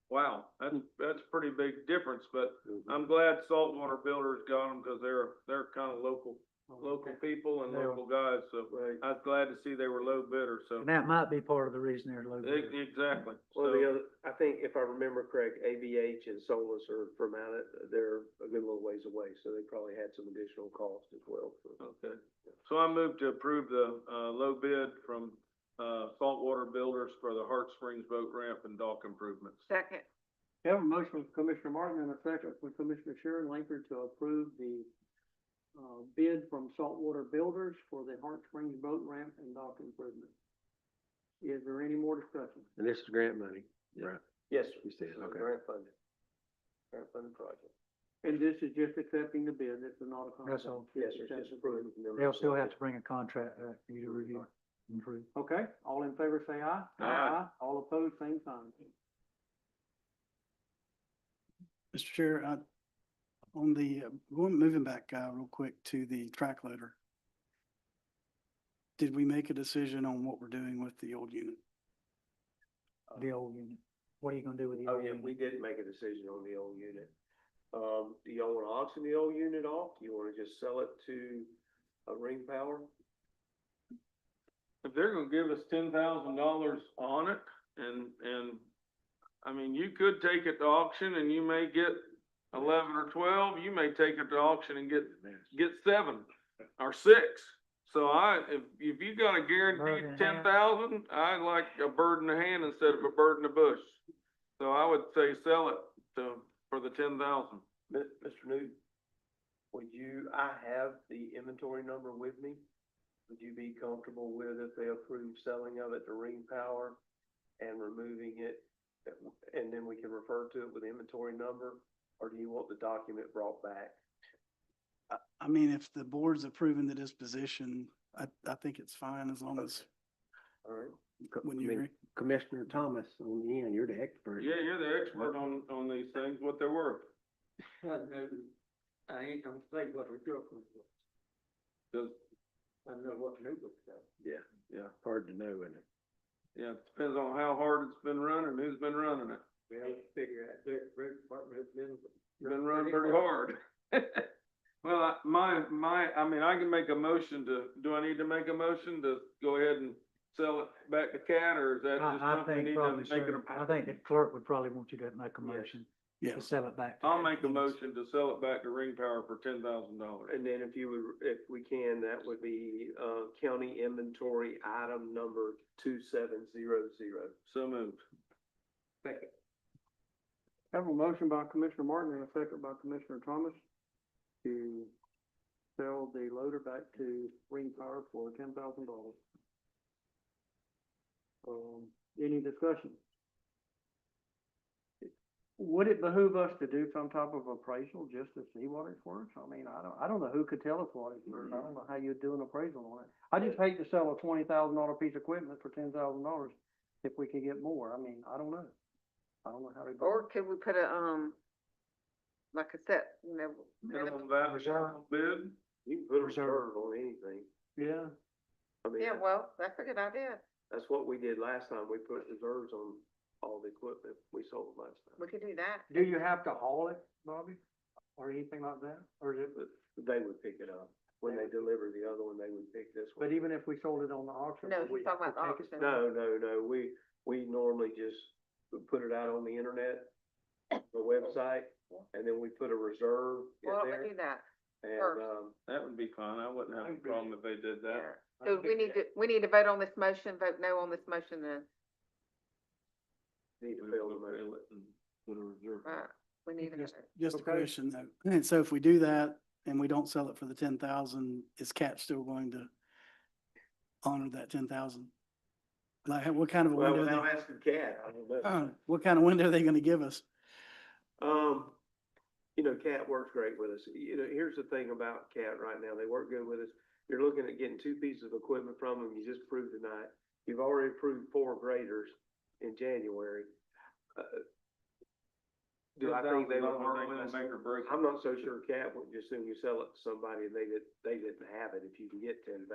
wow, that's a pretty big difference, but I'm glad Saltwater Builders got them, cause they're kind of local people and They are. local guys, so Right. I was glad to see they were low bidders, so. And that might be part of the reason they're low. bid. Exactly. Well, So, the other, I think if I remember correct, AVH and Solus are from out of, they're a good little ways away, so they probably had some additional cost as well. okay. So I moved to approve the, low bid from, Saltwater Builders for the Hart Springs boat ramp and dock improvements. Second. Have a motion from Commissioner Martin and a second from Commissioner Sharon Lankford to approve the bid from Saltwater Builders for the Hart Springs boat ramp and dock improvement. Is there any more discussion? And this is grant money, right? Yes, sir. You said, This is a okay. Grant funded project. And this is just accepting the bid, this is not a contract. That's all. Yes, sir, just approving. They'll still have to bring a contract back for you to review and approve. Okay, all in favor say aye. Aye. All opposed, same sign. Mr. Chair, on the, moving back, real quick to the track loader. Did we make a decision on what we're doing with the old unit? The old unit. What are you gonna do with the Oh, old yeah, unit? we did make a decision on the old unit. Do y'all wanna auction the old unit off? Do you wanna just sell it to a Ring Power? If they're gonna give us $10,000 on it, and, I mean, you could take it to auction and you may get 11 or 12, you may take it to auction and get 7 or 6. So if you got a Bird in guaranteed hand. 10,000, I'd like a bird in the hand instead of a bird in the bush. So I would say sell it for the 10,000. Mr. Newton, I have the inventory number with me. Would you be comfortable with if they approve selling of it to Ring Power and removing it? And then we can refer to it with the inventory number, or do you want the document brought back? I mean, if the board's approving the disposition, I think it's fine as long as, All right. when I you mean, agree. Commissioner Thomas, on the end, you're the expert. Yeah, you're the expert on these things, what they're worth. I ain't gonna say what we're doing. Does, I know what new book says. yeah, Hard to know, isn't it? yeah, it depends on how hard it's been running, who's been running it. We have to figure out, the road department has Been running pretty hard. Well, I mean, I can make a motion do I need to make a motion to go ahead and sell it back to Cat, or is that just I something we think need to probably, make it sir, a? I think the clerk would probably want you to make a Yes. motion Yeah. to sell it back. to I'll him. make a motion to sell it back to Ring Power for $10,000. And then if we can, that would be, county inventory item number 2700. So moved. Second. Have a motion by Commissioner Martin and a second by Commissioner Thomas to sell the loader back to Ring Power for $10,000. Any discussion? Would it behoove us to do some type of appraisal just to see what it's worth? I mean, I don't know who could tell us what it's worth. I don't know how you'd do an appraisal on it. I just hate to sell a $20,000 piece of equipment for $10,000 if we could get more. I mean, I don't know. I don't know how to go. Or could we put a, like I said, Minimum value bid. You can put a Reserve. reserve on anything. Yeah. I mean, yeah, well, that's a good idea. that's what we did last time. We put reserves on all the equipment we sold last time. We could do that. Do you have to haul it, Bobby? Or anything like that? Or is it, They would pick it up. When they deliver the other one, they would pick this one. but even if we sold it on the auction? No, would we he's talking have to about take it? auction. No, we normally just put it out on the internet, the website, and then we put a reserve in Why don't there. we do that? And, first? That would be fine. I wouldn't have a problem if they did that. Yeah. So we need to vote on this motion, vote no on this motion then. need to We fill will them fill out. it and put a reserve. Right, we need to. Just a Okay. question though. And so if we do that and we don't sell it for the 10,000, is Cat still going to honor that 10,000? Like, what kind of a Well, window? without asking Cat, I don't know. What kind of window are they gonna give us? Cat works great with us. Here's the thing about Cat right now. They work good with us. You're looking at getting 2 pieces of equipment from them. You just approved tonight. You've already approved 4 graders in January. Do I think they would work with us? Make or break. I'm not so sure Cat would just soon you sell it to somebody and they didn't have it if you can get 10,000.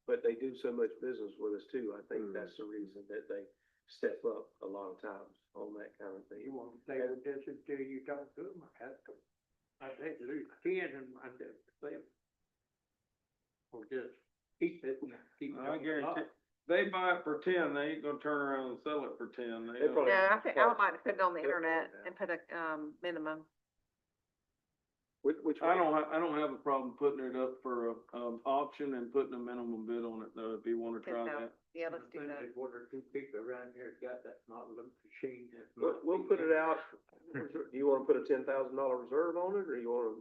But they do so much business with us too. I think that's the reason that they step up a lot of times on that kind of thing. You want to stay with this until you talk to them? I'd hate to lose 10 and I'd say, or just keep it and keep it. I on guarantee, top. they buy it for 10, they ain't gonna turn around and sell it for 10. They probably- No, I think I would like to put it on the Yeah. internet and put a, minimum. Which I way? don't have a problem putting it up for a, auction and putting a minimum bid on it though, if you wanna try that. Yeah, let's do that. There's 1 or 2 people around here got that model machine. that's We'll not- put it out. Do you wanna put a $10,000 reserve on it or you wanna?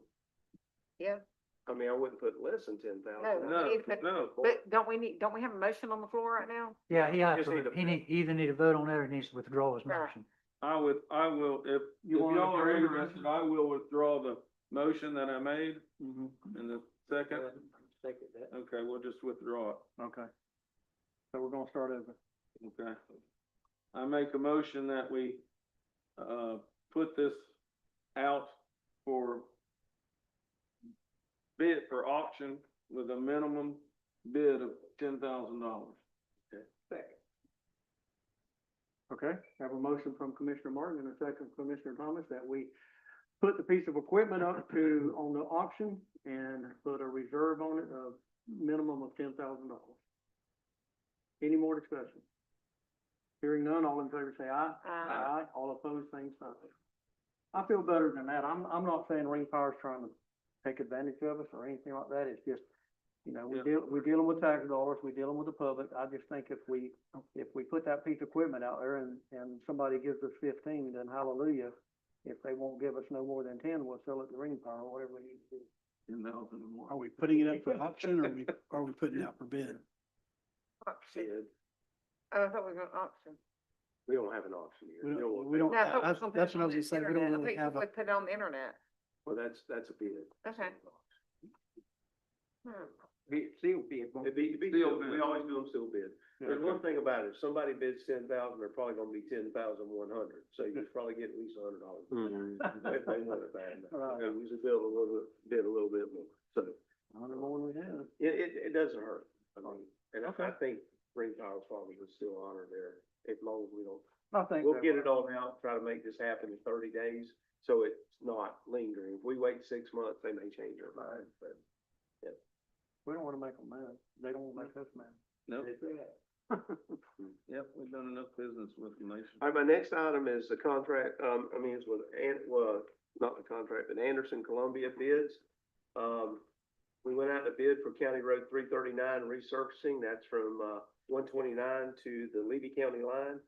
Yeah. I mean, I wouldn't put less than 10,000. No. We need to put- No, But don't we have a motion on the floor right now? Yeah, he has Just need to, to- he either need to vote on it or he needs to withdraw his Right. motion. I will, if want y'all to are withdraw your interested, I will withdraw the motion that I made in the second. Second that. Okay, we'll just withdraw it. Okay. So we're gonna start over. Okay. I make a motion that we, put this out for bid for auction with a minimum bid of $10,000. Okay, have a motion from Commissioner Martin and a second from Commissioner Thomas that we put the piece of equipment up on the auction and put a reserve on it of minimum of $10,000. Any more discussion? Hearing none, all in favor say aye. Aye. All opposed, same sign. I feel better than that. I'm not saying Ring Power's trying to take advantage of us or anything like that. It's just, you know, we're dealing with tax dollars, we're dealing with the public. I just think if we put that piece of equipment out there and somebody gives us 15, then hallelujah. If they won't give us no more than 10, we'll sell it to Ring Power, or whatever we need to do. Are we putting it up for auction or are we putting it out for bid? Auction. Oh, I thought we were going to auction. We don't have an auction here. We don't, No, I thought we were gonna put that's it what I on was gonna the say, we internet. don't I really think have we put it on the internet. Well, that's a bid. Okay. Hmm. Sealed bid. It'd be Sealed sealed, bid. we always do them sealed bid. There's one thing about it, if somebody bids 10,000, they're probably gonna be 10,100, so you probably get at least $100. If they want it bad enough. Right. And we usually bid a little bit more, so $100 more than we have. it doesn't hurt. I mean, and Okay. I think Ring Power probably would still honor their, as long as we don't, I think. we'll get it all out, try to make this happen in 30 days, so it's not lingering. If we wait 6 months, they may change their mind, but. We don't wanna make them mad. They don't wanna make us mad. Nope. Yep, we've done enough business with the nation. All right, my next item is the contract, it's with, not the contract, but Anderson Columbia bids. We went out to bid for County Road 339 resurfacing, that's from, 129 to the Levy County line.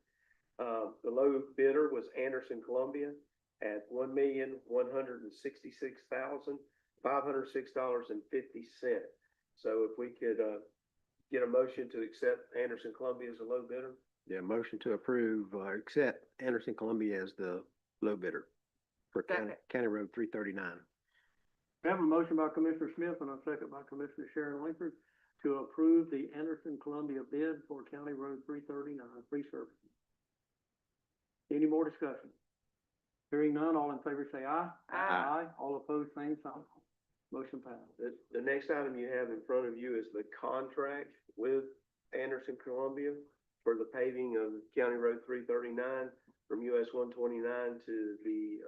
The low bidder was Anderson Columbia at $1,166,506.50. So if we could, get a motion to accept Anderson Columbia as a low bidder. Yeah, motion to approve, accept Anderson Columbia as the low bidder for County Road 339. We have a motion by Commissioner Smith and a second by Commissioner Sharon Linkford to approve the Anderson Columbia bid for County Road 339 resurfacing. Any more discussion? Hearing none, all in favor say aye. Aye. All opposed, same sign. Motion passed. The next item you have in front of you is the contract with Anderson Columbia for the paving of County Road 339 from US 129 to the,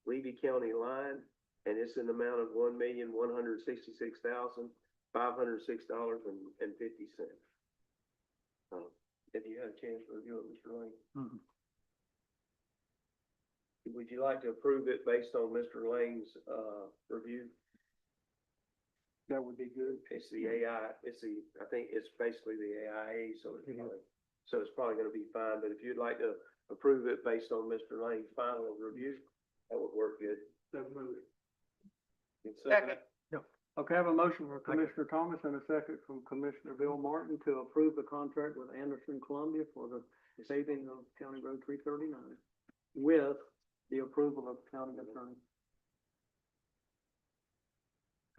Levy County line. And it's an amount of $1,166,506.50. If you had a chance to review it, Mr. Lane, would you like to approve it based on Mr. Lane's, review? That would be good. It's the AI, I think it's basically the AIA, so it's probably gonna be fine, but if you'd like to approve it based on Mr. Lane's final review, that would work good. So moved. Second. Okay, I have a motion from Commissioner Thomas and a second from Commissioner Bill Martin to approve the contract with Anderson Columbia for the paving of County Road 339 with the approval of the county attorney.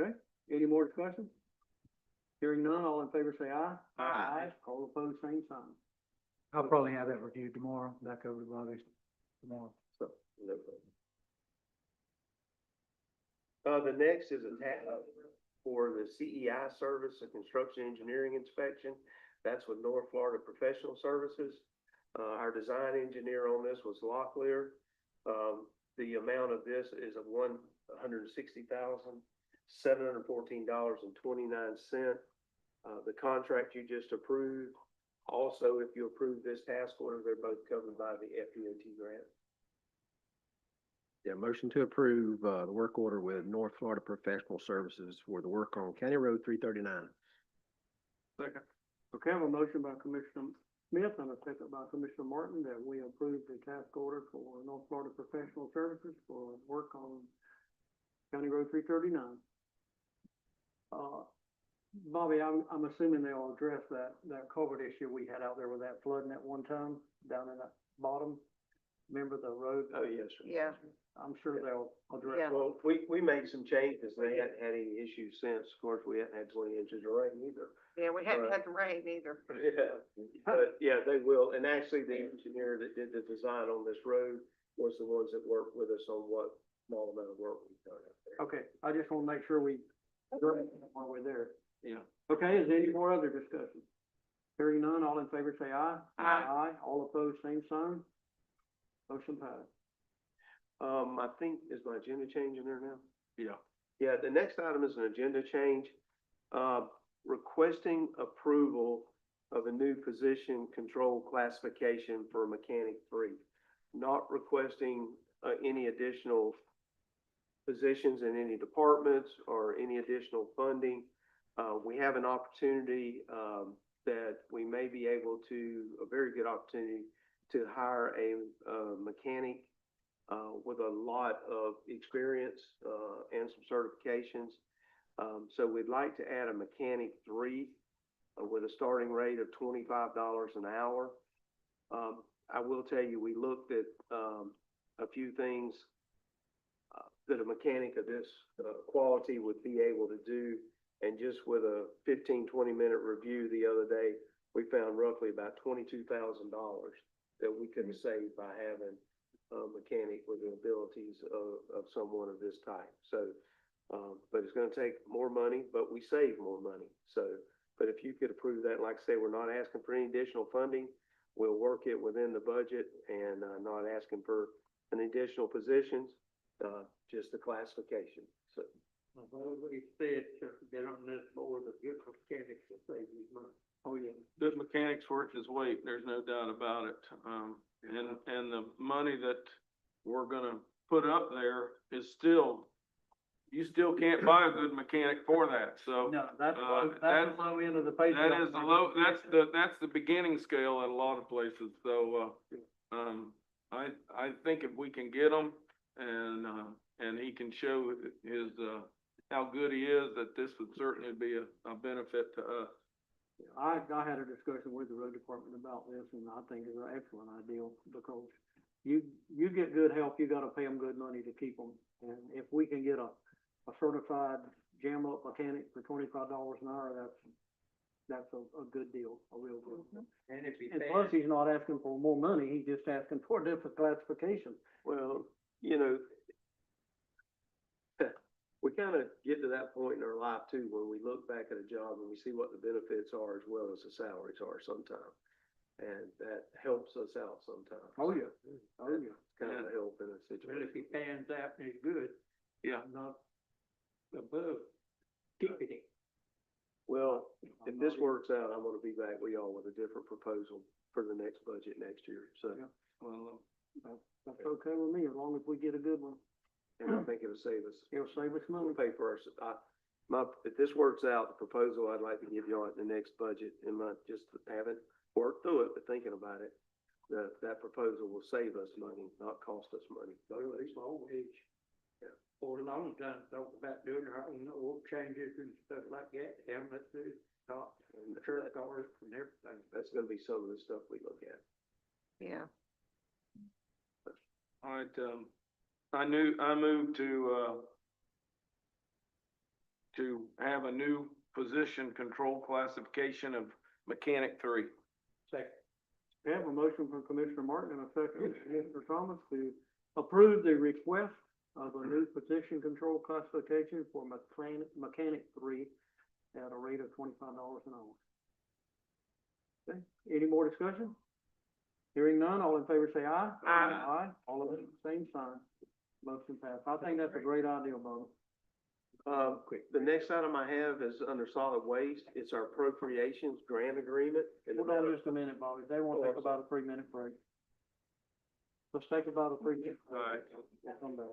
Okay, any more discussion? Hearing none, all in favor say aye. Aye. All opposed, same sign. I'll probably have that reviewed tomorrow, back over to Bobby tomorrow. So, no problem. The next is a tab for the CEI service, a construction engineering inspection. That's with North Florida Professional Services. Our design engineer on this was Locklear. The amount of this is of $160,714.29. The contract you just approved, also, if you approve this task order, they're both covered by the FDOT grant. Yeah, motion to approve, the work order with North Florida Professional Services for the work on County Road 339. Second. Okay, I have a motion by Commissioner Smith and a second by Commissioner Martin that we approve the task order for North Florida Professional Services for work on County Road 339. Bobby, I'm assuming they'll address that culvert issue we had out there with that flooding at one time down in that bottom. Remember the road? Oh, yes, sir. Yeah. I'm sure they'll address. Yeah. Well, we made some changes. They hadn't had any issues since. Of course, we hadn't had 20 inches of rain either. Yeah, we hadn't had the rain either. Yeah, but yeah, they will. And actually, the engineer that did the design on this road was the ones that worked with us on what small amount of work we've done out there. Okay, I just want to make sure we address it while we're there. Yeah. Okay, Okay, is there any more other discussion? Hearing none, all in favor say aye. Aye. All opposed, same sign. Motion passed. I think, is my agenda change in there now? Yeah. Yeah, the next item is an agenda change, requesting approval of a new position control classification for mechanic 3. Not requesting, any additional positions in any departments or any additional funding. We have an opportunity, that we may be able to, a very good opportunity to hire a mechanic with a lot of experience and some certifications. So we'd like to add a mechanic 3 with a starting rate of $25 an hour. I will tell you, we looked at a few things that a mechanic of this quality would be able to do. And just with a 15-20 minute review the other day, we found roughly about $22,000 that we could have saved by having a mechanic with the abilities of someone of this type. So, but it's gonna take more money, but we save more money. So, but if you could approve that, like I say, we're not asking for any additional funding. We'll work it within the budget and, not asking for an additional positions, just the classification, so. What he said, to get on this board of good mechanics to save you money. Oh, yeah. Good mechanics worth his weight, there's no doubt about it. And the money that we're gonna put up there is still, you still can't buy a good mechanic for that, so. No, that's that's- the low end of the pay scale. That is that's the beginning scale at a lot of places, so, I think if we can get him and he can show his, how good he is, that this would certainly be a benefit to us. I had a discussion with the road department about this, and I think it's an excellent idea, because you get good help, you gotta pay them good money to keep them. And if we can get a certified jam up mechanic for $25 an hour, that's a good deal, a real good deal. And if he And plus, he's not asking for more money, he's just asking for a different classification. Well, you know, we kind of get to that point in our life too, when we look back at a job and we see what the benefits are as well as the salaries are sometimes. And that helps us out sometimes. Oh, yeah. Oh, yeah. Kind of a help in a situation. he pans out and he's good, Yeah. not above, keeping it. Well, if this works out, I'm gonna be back with y'all with a different proposal for the next budget next year, so. Yeah. Well, That's okay with me, as long as we get a good one. And I think it'll save us, It'll save us money. we'll pay for our, if this works out, the proposal I'd like to give y'all at the next budget, and just haven't worked through it, but thinking about it, that proposal will save us money, not cost us money. Well, it's always, for a long time, talked about doing our own oil changes and stuff like that, helmets, tops, and shirt collars and everything. That's gonna be some of the stuff we look at. Yeah. all right, I moved to have a new position control classification of mechanic 3. Second. We have a motion from Commissioner Martin and a second from Commissioner Thomas to approve the request of a new position control classification for mechanic 3 at a rate of $25 an hour. Okay, any more discussion? Hearing none, all in favor say aye. Aye. All of them, same sign. Motion passed. I think that's a great idea, Bubba. The next item I have is under solid waste. It's our appropriations grant agreement. Hold on just a minute, Bobby. They want to take about a 3-minute break. Let's take about a 3-minute break. All right. We'll come back.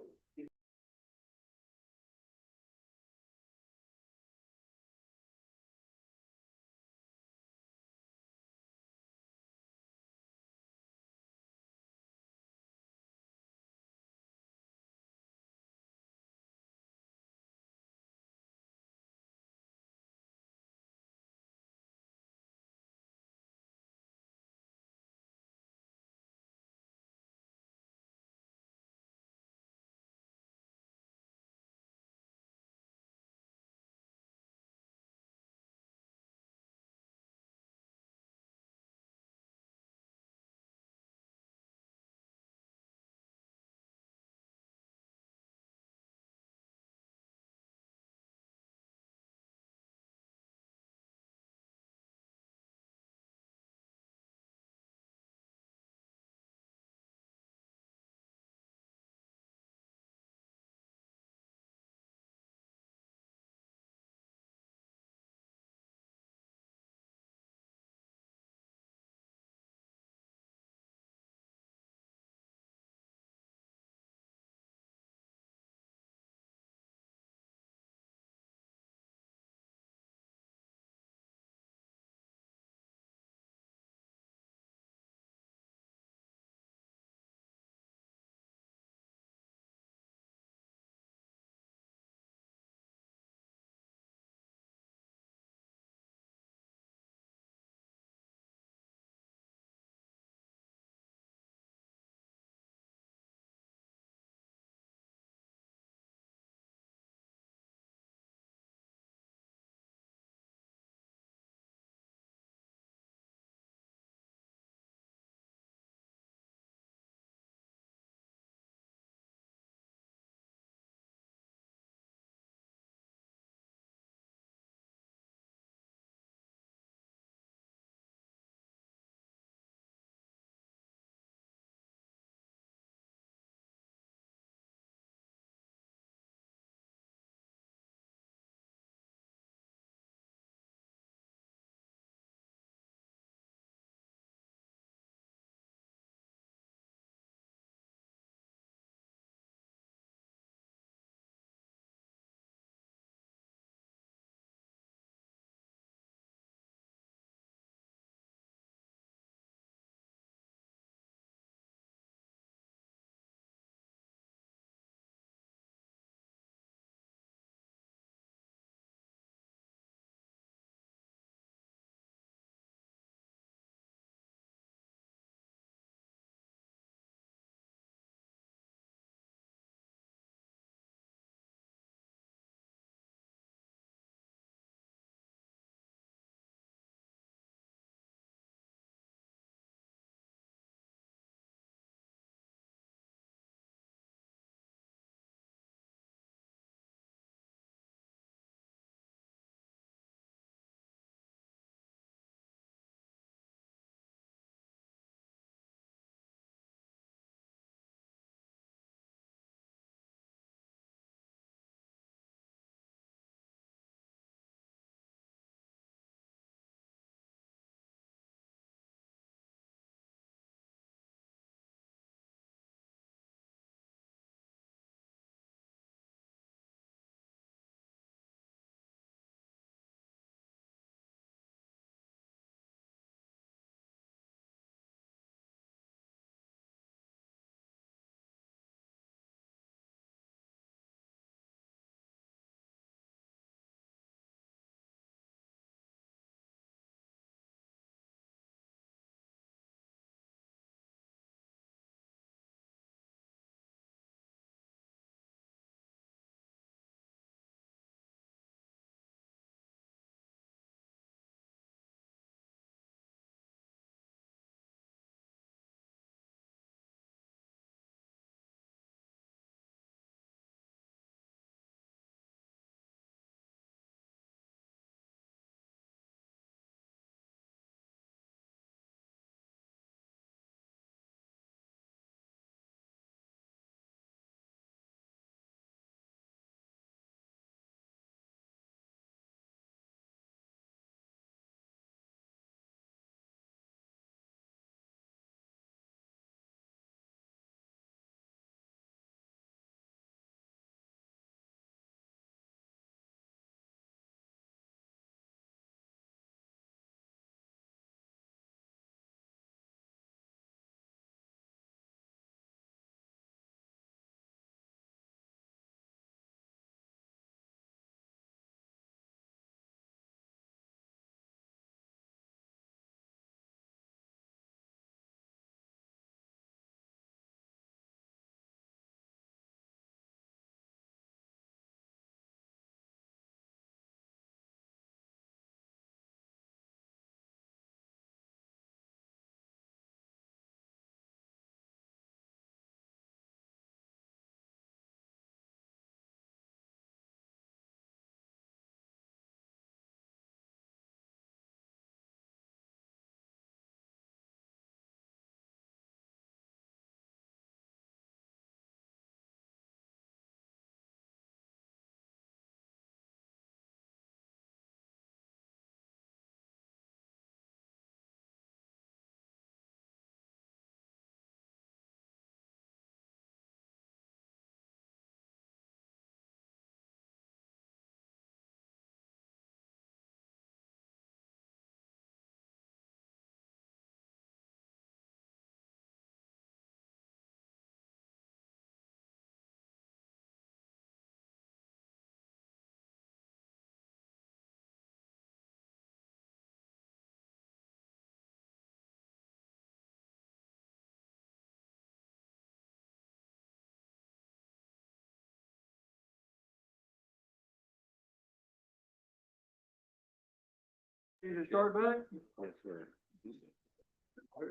You just start back? Yes, sir.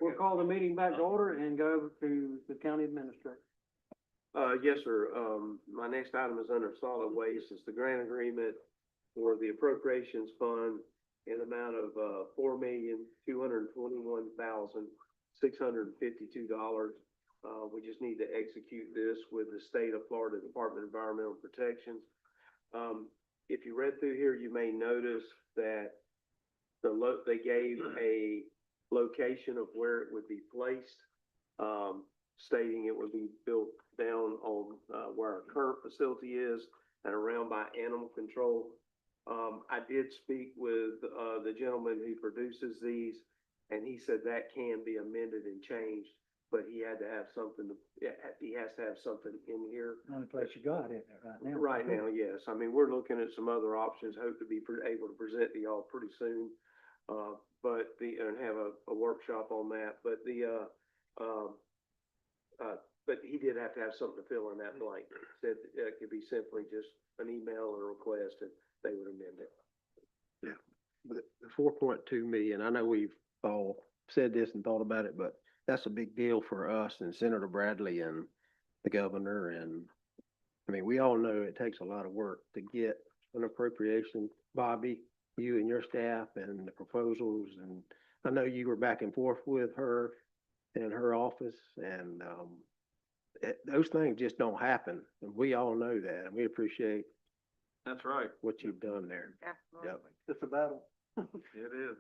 We'll call the meeting back to order and go to the county administrator. Yes, sir. My next item is under solid waste. It's the grant agreement for the appropriations fund in the amount of, $4,221,652. We just need to execute this with the state of Florida Department of Environmental Protection. If you read through here, you may notice that they gave a location of where it would be placed, stating it would be built down on, where our current facility is and around by animal control. I did speak with, the gentleman who produces these, and he said that can be amended and changed, but he had to have something, he has to have something in here. Only place you got it right now. Right now, yes. I mean, we're looking at some other options, hope to be able to present to y'all pretty soon. And have a workshop on that, but but he did have to have something to fill in that blank. Said it could be simply just an email or request and they would amend it. Yeah, but the 4.2 million, I know we've all said this and thought about it, but that's a big deal for us and Senator Bradley and the governor. And I mean, we all know it takes a lot of work to get an appropriation. Bobby, you and your staff and the proposals, and I know you were back and forth with her in her office, and those things just don't happen, and we all know that, and we appreciate That's right. what you've done there. Absolutely. It's a battle. It is.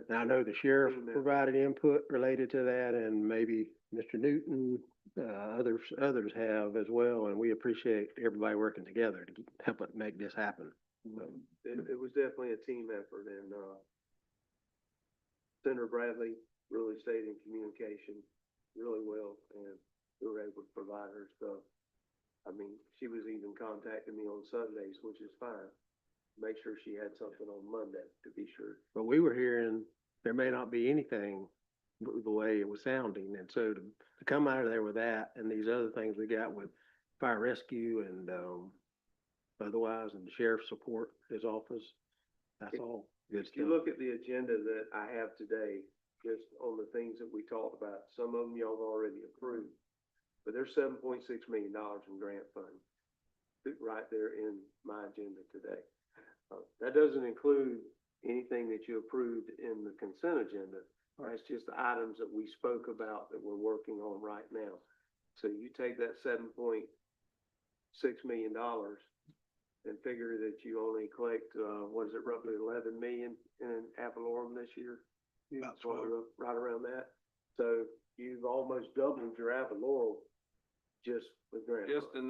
And I know the sheriff provided input related to that, and maybe Mr. Newton, others have as well, and we appreciate everybody working together to help it make this happen. It was definitely a team effort, and Senator Bradley really stayed in communication really well, and we were able to provide her stuff. I mean, she was even contacting me on Sundays, which is fine. Make sure she had something on Monday, to be sure. But we were hearing there may not be anything the way it was sounding, and so to come out of there with that and these other things we got with fire rescue and otherwise, and the sheriff's support, his office, that's all good If you stuff. look at the agenda that I have today, just on the things that we talked about, some of them y'all have already approved. But there's $7.6 million in grant funds right there in my agenda today. That doesn't include anything that you approved in the consent agenda. That's just the items that we spoke about that we're working on right now. So you take that $7.6 million and figure that you only collect, what is it, roughly 11 million in ad valorem this year? About Right around that. So you've almost doubled your ad valorem just with grant. Just in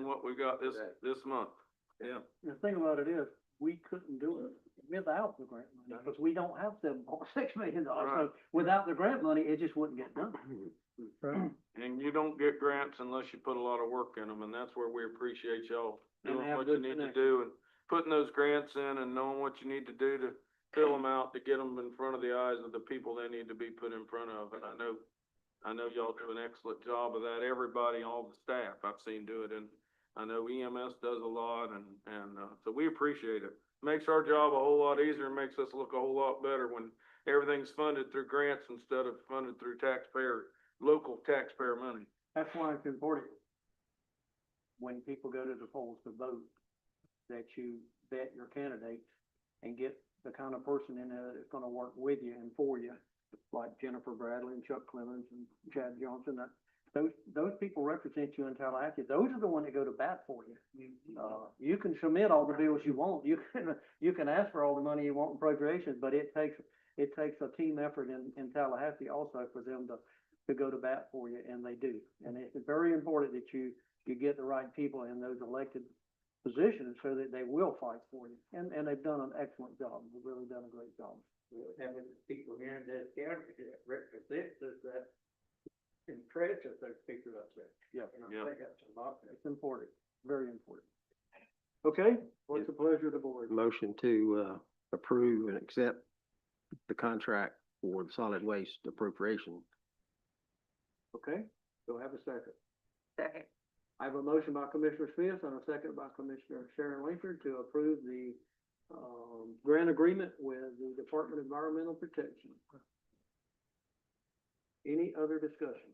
what we got this month. Yeah. The thing about it is, we couldn't do it without the grant money, because we don't have $7.6 million. So without the grant money, it just wouldn't get done. Right. And you don't get grants unless you put a lot of work in them, and that's where we appreciate y'all And doing have what you good need to connection. do and putting those grants in and knowing what you need to do to fill them out, to get them in front of the eyes of the people they need to be put in front of. And I know y'all do an excellent job of that. Everybody, all the staff I've seen do it, and I know EMS does a lot, and so we appreciate it. Makes our job a whole lot easier and makes us look a whole lot better when everything's funded through grants instead of funded through local taxpayer money. That's why it's important, when people go to the polls to vote, that you vet your candidates and get the kind of person in there that's gonna work with you and for you, like Jennifer Bradley and Chuck Clemens and Chad Johnson. Those people represent you in Tallahassee. Those are the ones that go to bat for you. You can submit all the bills you want. You can ask for all the money you want in appropriations, but it takes a team effort in Tallahassee also for them to go to bat for you, and they do. And it's very important that you get the right people in those elected positions so that they will fight for you. And they've done an excellent job. They've really done a great job. Having people here in this county that represent us, that encourages those people up there. Yeah. And I think that's a lot. It's important, very important. Okay, what's the pleasure of the board? Motion to approve and accept the contract for the solid waste appropriation. Okay, do I have a second? Second. I have a motion by Commissioner Smith and a second by Commissioner Sharon Langford to approve the grant agreement with the Department of Environmental Protection. Any other discussion?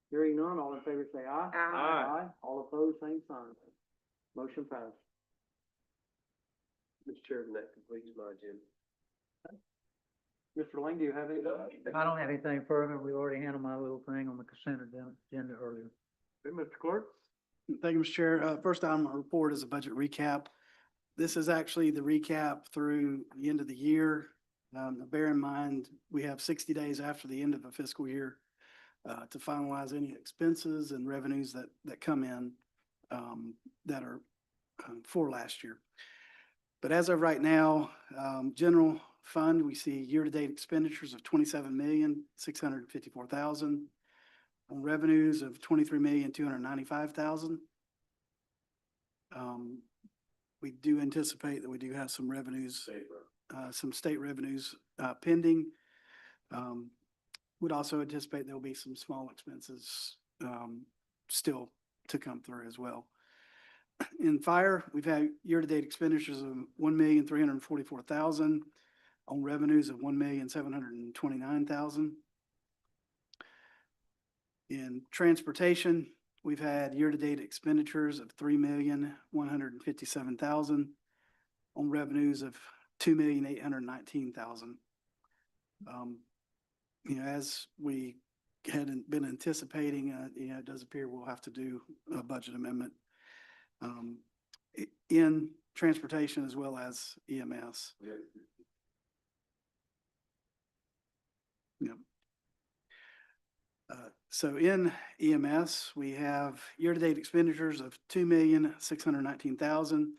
Hearing none, all in favor say aye. Aye. All opposed, same sign. Motion passed. Mr. Chairman, that completes my agenda. Mr. Lane, do you have any? I don't have anything further. We already handled my little thing on the consent agenda earlier. Okay, Mr. Clerk? Thank you, Mr. Chair. First item on our report is a budget recap. This is actually the recap through the end of the year. Bear in mind, we have 60 days after the end of the fiscal year to finalize any expenses and revenues that come in that are for last year. But as of right now, general fund, we see year-to-date expenditures of $27,654,000 on revenues of $23,295,000. We do anticipate that we do have some revenues, some state revenues pending. Would also anticipate there will be some small expenses still to come through as well. In fire, we've had year-to-date expenditures of $1,344,000 on revenues of $1,729,000. In transportation, we've had year-to-date expenditures of $3,157,000 on revenues of $2,819,000. As we had been anticipating, it does appear we'll have to do a budget amendment in transportation as well as EMS. Yep. So in EMS, we have year-to-date expenditures of $2,619,000.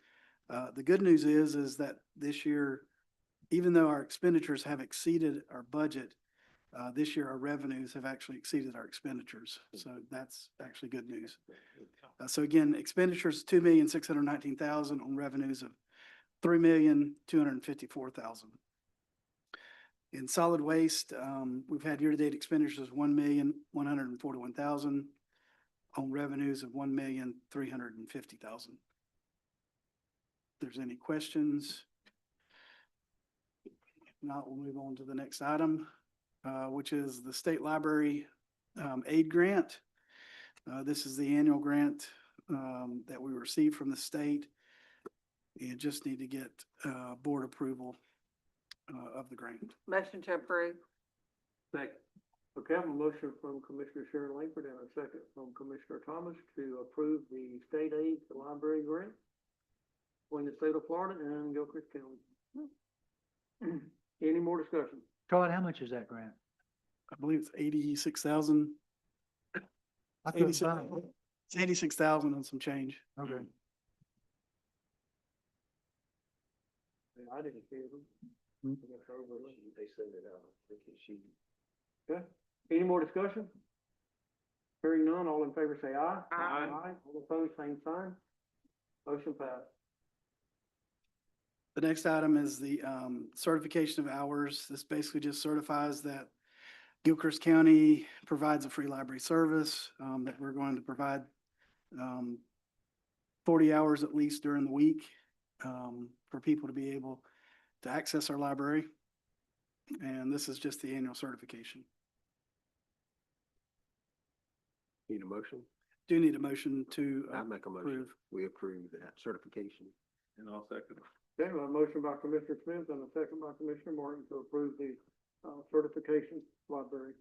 The good news is that this year, even though our expenditures have exceeded our budget, this year our revenues have actually exceeded our expenditures. So that's actually good news. So again, expenditures $2,619,000 on revenues of $3,254,000. In solid waste, we've had year-to-date expenditures of $1,141,000 on revenues of $1,350,000. If there's any questions, if not, we'll move on to the next item, which is the State Library aid grant. This is the annual grant that we received from the state. You just need to get board approval of the grant. Motion to approve. Second. Okay, I have a motion from Commissioner Sharon Langford and a second from Commissioner Thomas to approve the state aid to library grant between the state of Florida and Gilchrist County. Any more discussion? Todd, how much is that grant? I believe it's 86,000. I couldn't find it. It's 86,000 and some change. Okay. I didn't hear them. Hmm. They send it out. I think she. Okay, any more discussion? Hearing none, all in favor say aye. Aye. All opposed, same sign. Motion passed. The next item is the certification of hours. This basically just certifies that Gilchrist County provides a free library service, that we're going to provide 40 hours at least during the week for people to be able to access our library. And this is just the annual certification. Need a motion? Do need a motion to I make a motion. approve. We approve that certification. And I'll second. Okay, a motion by Commissioner Smith and a second by Commissioner Martin to approve the certification library.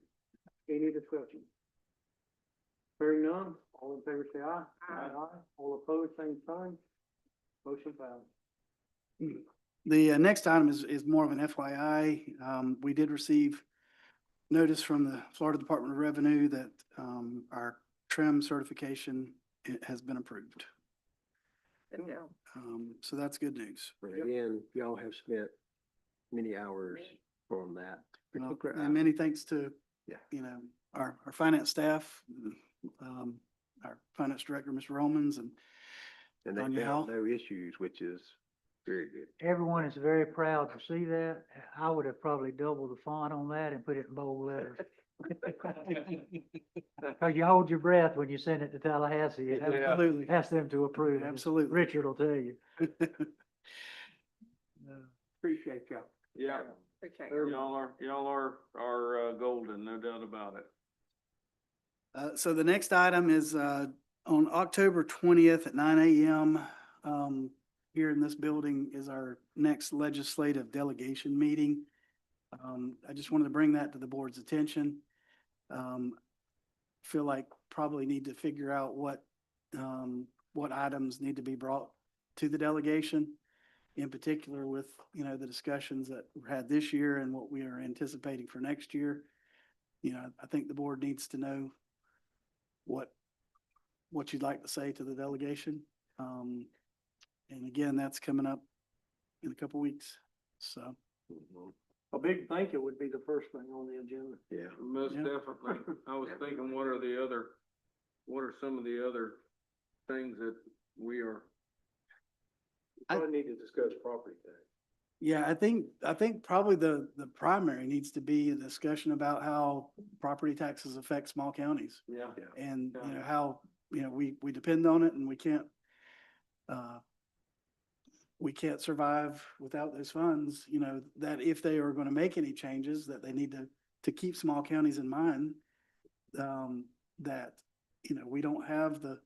Any discussion? Hearing none, all in favor say aye. Aye. All opposed, same sign. Motion passed. The next item is more of an FYI. We did receive notice from the Florida Department of Revenue that our trim certification has been approved. Good deal. So that's good news. But again, y'all have spent many hours on that Well, particular and item. many thanks to, Yeah. our finance staff, our finance director, Mr. Romans, and And they on your found health. no issues, which is very good. Everyone is very proud to see that. I would have probably doubled the font on that and put it in bold letters. Cause you hold your breath when you send it to Tallahassee. You have to Absolutely. ask them to approve. Absolutely. Richard will tell you. Appreciate y'all. Yeah. Appreciate it. Y'all are golden, no doubt about it. So the next item is, on October 20th at 9 a.m. Here in this building is our next legislative delegation meeting. I just wanted to bring that to the board's attention. Feel like probably need to figure out what items need to be brought to the delegation, in particular with, the discussions that were had this year and what we are anticipating for next year. I think the board needs to know what you'd like to say to the delegation. And again, that's coming up in a couple weeks, so. A big thank you would be the first thing on the agenda. Yeah. Most Yeah. definitely. I was thinking, what are some of the other things that we are? Probably need to discuss property tax. Yeah, I think probably the primary needs to be a discussion about how property taxes affect small counties. Yeah. And, Yeah. how, we depend on it and we can't survive without those funds, that if they are going to make any changes, that they need to keep small counties in mind. That, we don't have the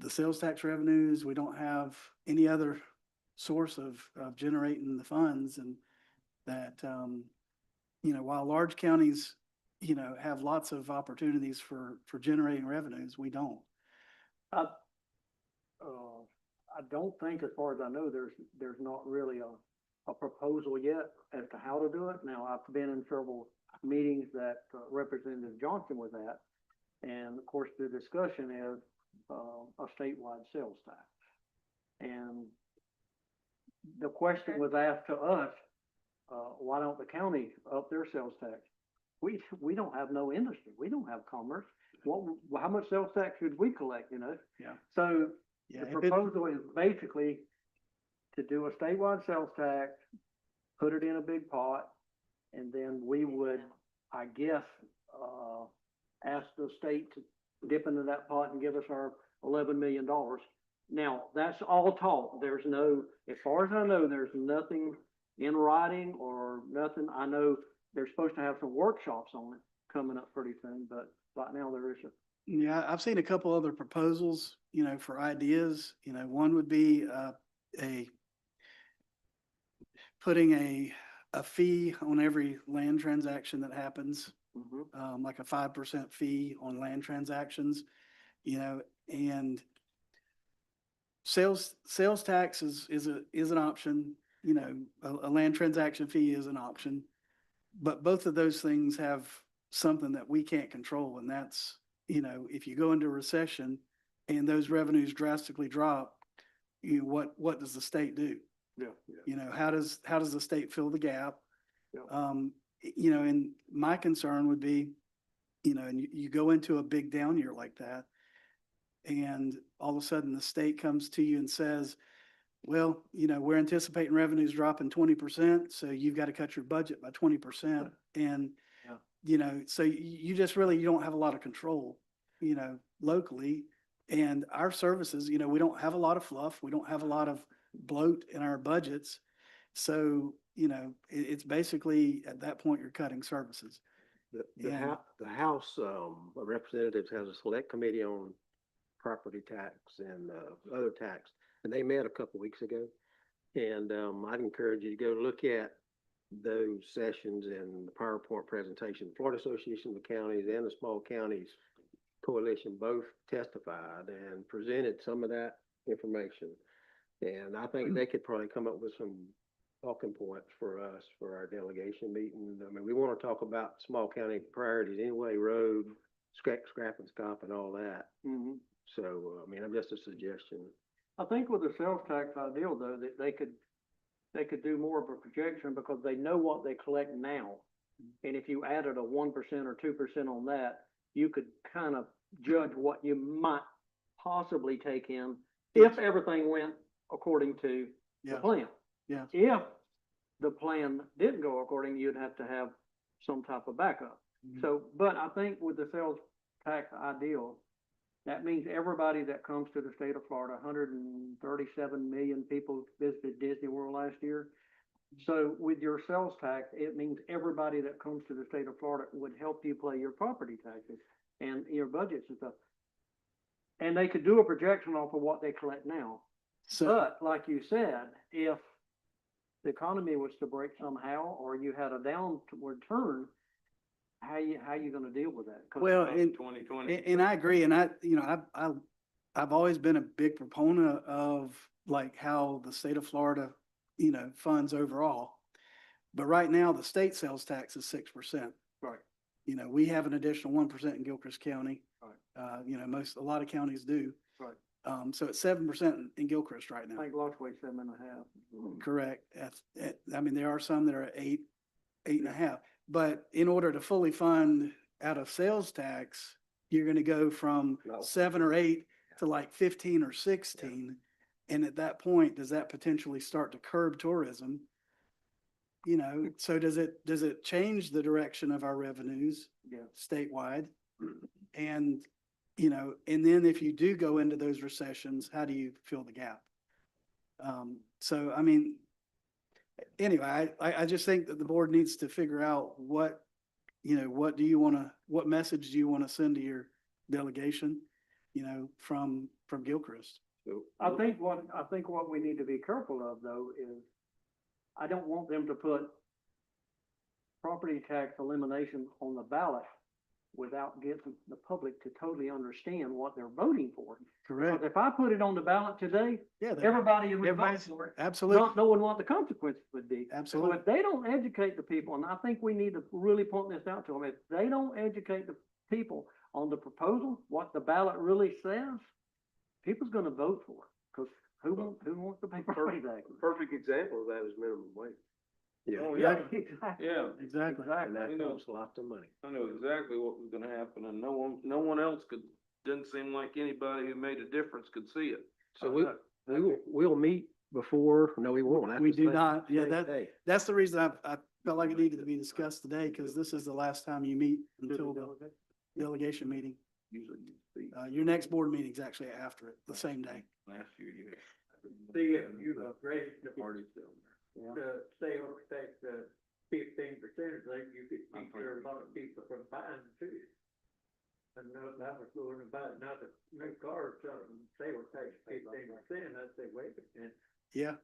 sales tax revenues, we don't have any other source of generating the funds, and that, while large counties, have lots of opportunities for generating revenues, we don't. I don't think, as far as I know, there's not really a proposal yet as to how to do it. Now, I've been in several meetings that Representative Johnson was at, and of course, the discussion is a statewide sales tax. And the question was asked to us, why don't the county up their sales tax? We don't have no industry. We don't have commerce. How much sales tax should we collect, Yeah. So Yeah, the if it- proposal is basically to do a statewide sales tax, put it in a big pot, and then we would, I guess, ask the state to dip into that pot and give us our $11 million. Now, that's all talk. There's no, as far as I know, there's nothing in writing or nothing. I know they're supposed to have some workshops on it coming up pretty soon, but right now there isn't. Yeah, I've seen a couple other proposals, for ideas. One would be putting a fee on every land transaction that happens, like a 5% fee on land transactions, and sales tax is an option, a land transaction fee is an option. But both of those things have something that we can't control, and that's, if you go into a recession and those revenues drastically drop, what does the state do? Yeah. How does the state fill the gap? Yeah. And my concern would be, and you go into a big down year like that, and all of a sudden the state comes to you and says, well, we're anticipating revenues dropping 20%, so you've got to cut your budget by 20%. And, so you just really, you don't have a lot of control, locally. And our services, we don't have a lot of fluff. We don't have a lot of bloat in our budgets. So, it's basically at that point, you're cutting services. The House of Representatives has a select committee on property tax and other tax, and they met a couple weeks ago. And I'd encourage you to go look at those sessions and the PowerPoint presentation. Florida Association of Counties and the Small Counties Coalition both testified and presented some of that information. And I think they could probably come up with some talking points for us for our delegation meeting. I mean, we want to talk about small county priorities anyway, road, scrap and stop and all that. So, I mean, I'm just a suggestion. I think with the sales tax ideal though, that they could do more of a projection because they know what they collect now. And if you added a 1% or 2% on that, you could kind of judge what you might possibly take in if everything went according to the plan. Yeah. If the plan didn't go according, you'd have to have some type of backup. So, but I think with the sales tax ideal, that means everybody that comes to the state of Florida, 137 million people visited Disney World last year. So with your sales tax, it means everybody that comes to the state of Florida would help you pay your property taxes and your budgets and stuff. And they could do a projection off of what they collect now. So, But like you said, if the economy was to break somehow, or you had a downward turn, how you gonna deal with that? 'Cause well, and, 2020. and I agree, and I've always been a big proponent of like how the state of Florida, funds overall. But right now, the state sales tax is 6%. Right. We have an additional 1% in Gilchrist County. Right. A lot of counties do. Right. So it's 7% in Gilchrist right I now. think Lochway's 7.5. Correct. I mean, there are some that are at 8.5. But in order to fully fund out of sales tax, you're gonna go from No. 7 or 8 to like 15 or 16. And at that point, does that potentially start to curb tourism? So does it change the direction of our revenues Yeah. statewide? And, and then if you do go into those recessions, how do you fill the gap? So, I mean, anyway, I just think that the board needs to figure out what message do you want to send to your delegation, from Gilchrist? I think what we need to be careful of though is, I don't want them to put property tax elimination on the ballot without getting the public to totally understand what they're voting for. Correct. Because if I put it on the ballot today, Yeah, everybody would vote everybody's- for it, absolutely, not knowing what the consequences would be. So absolutely. if they don't educate the people, and I think we need to really point this out to them, if they don't educate the people on the proposal, what the ballot really says, people's gonna vote for it, because who wants to pay property tax? Perfect example of that is minimum wage. Yeah, Oh, Yeah, yeah, exactly. yeah. Exactly. and that You know. costs lots of money. I know exactly what was gonna happen, and no one else didn't seem like anybody who made a difference could see it. So we'll meet before, no, we won't. That's We the do same- not. Yeah, same day. that's the reason I felt like it needed to be discussed today, because this is the last time you meet until the delegation meeting. Usually you see, Your next board meeting is actually after it, the same day. last year you had. You've raised the Parties down there. the sales tax, 15%, like you could keep a lot of people from buying too. And that was going to buy, now the new cars, sales tax 15%, I'd say, wait a minute. Yeah,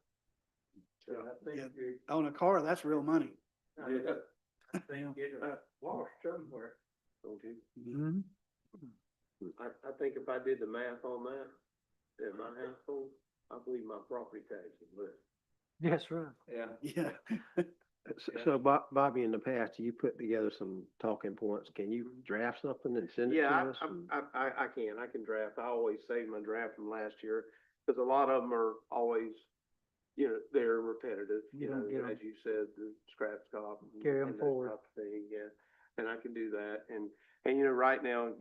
So I Yeah. think you, on a car, that's real money. I think it's lost somewhere. Mhm. I think if I did the math on that, in my household, I believe my property tax is less. That's right. Yeah. Yeah. So Bobby, in the past, you put together some talking points. Can you draft something and send it to Yeah, us? I can draft. I always save my draft from last year, because a lot of them are always, they're repetitive, You don't get 'em. as you said, the scrap stop. Carry 'em and that forward. type of thing, yeah, and I can do that, and right now,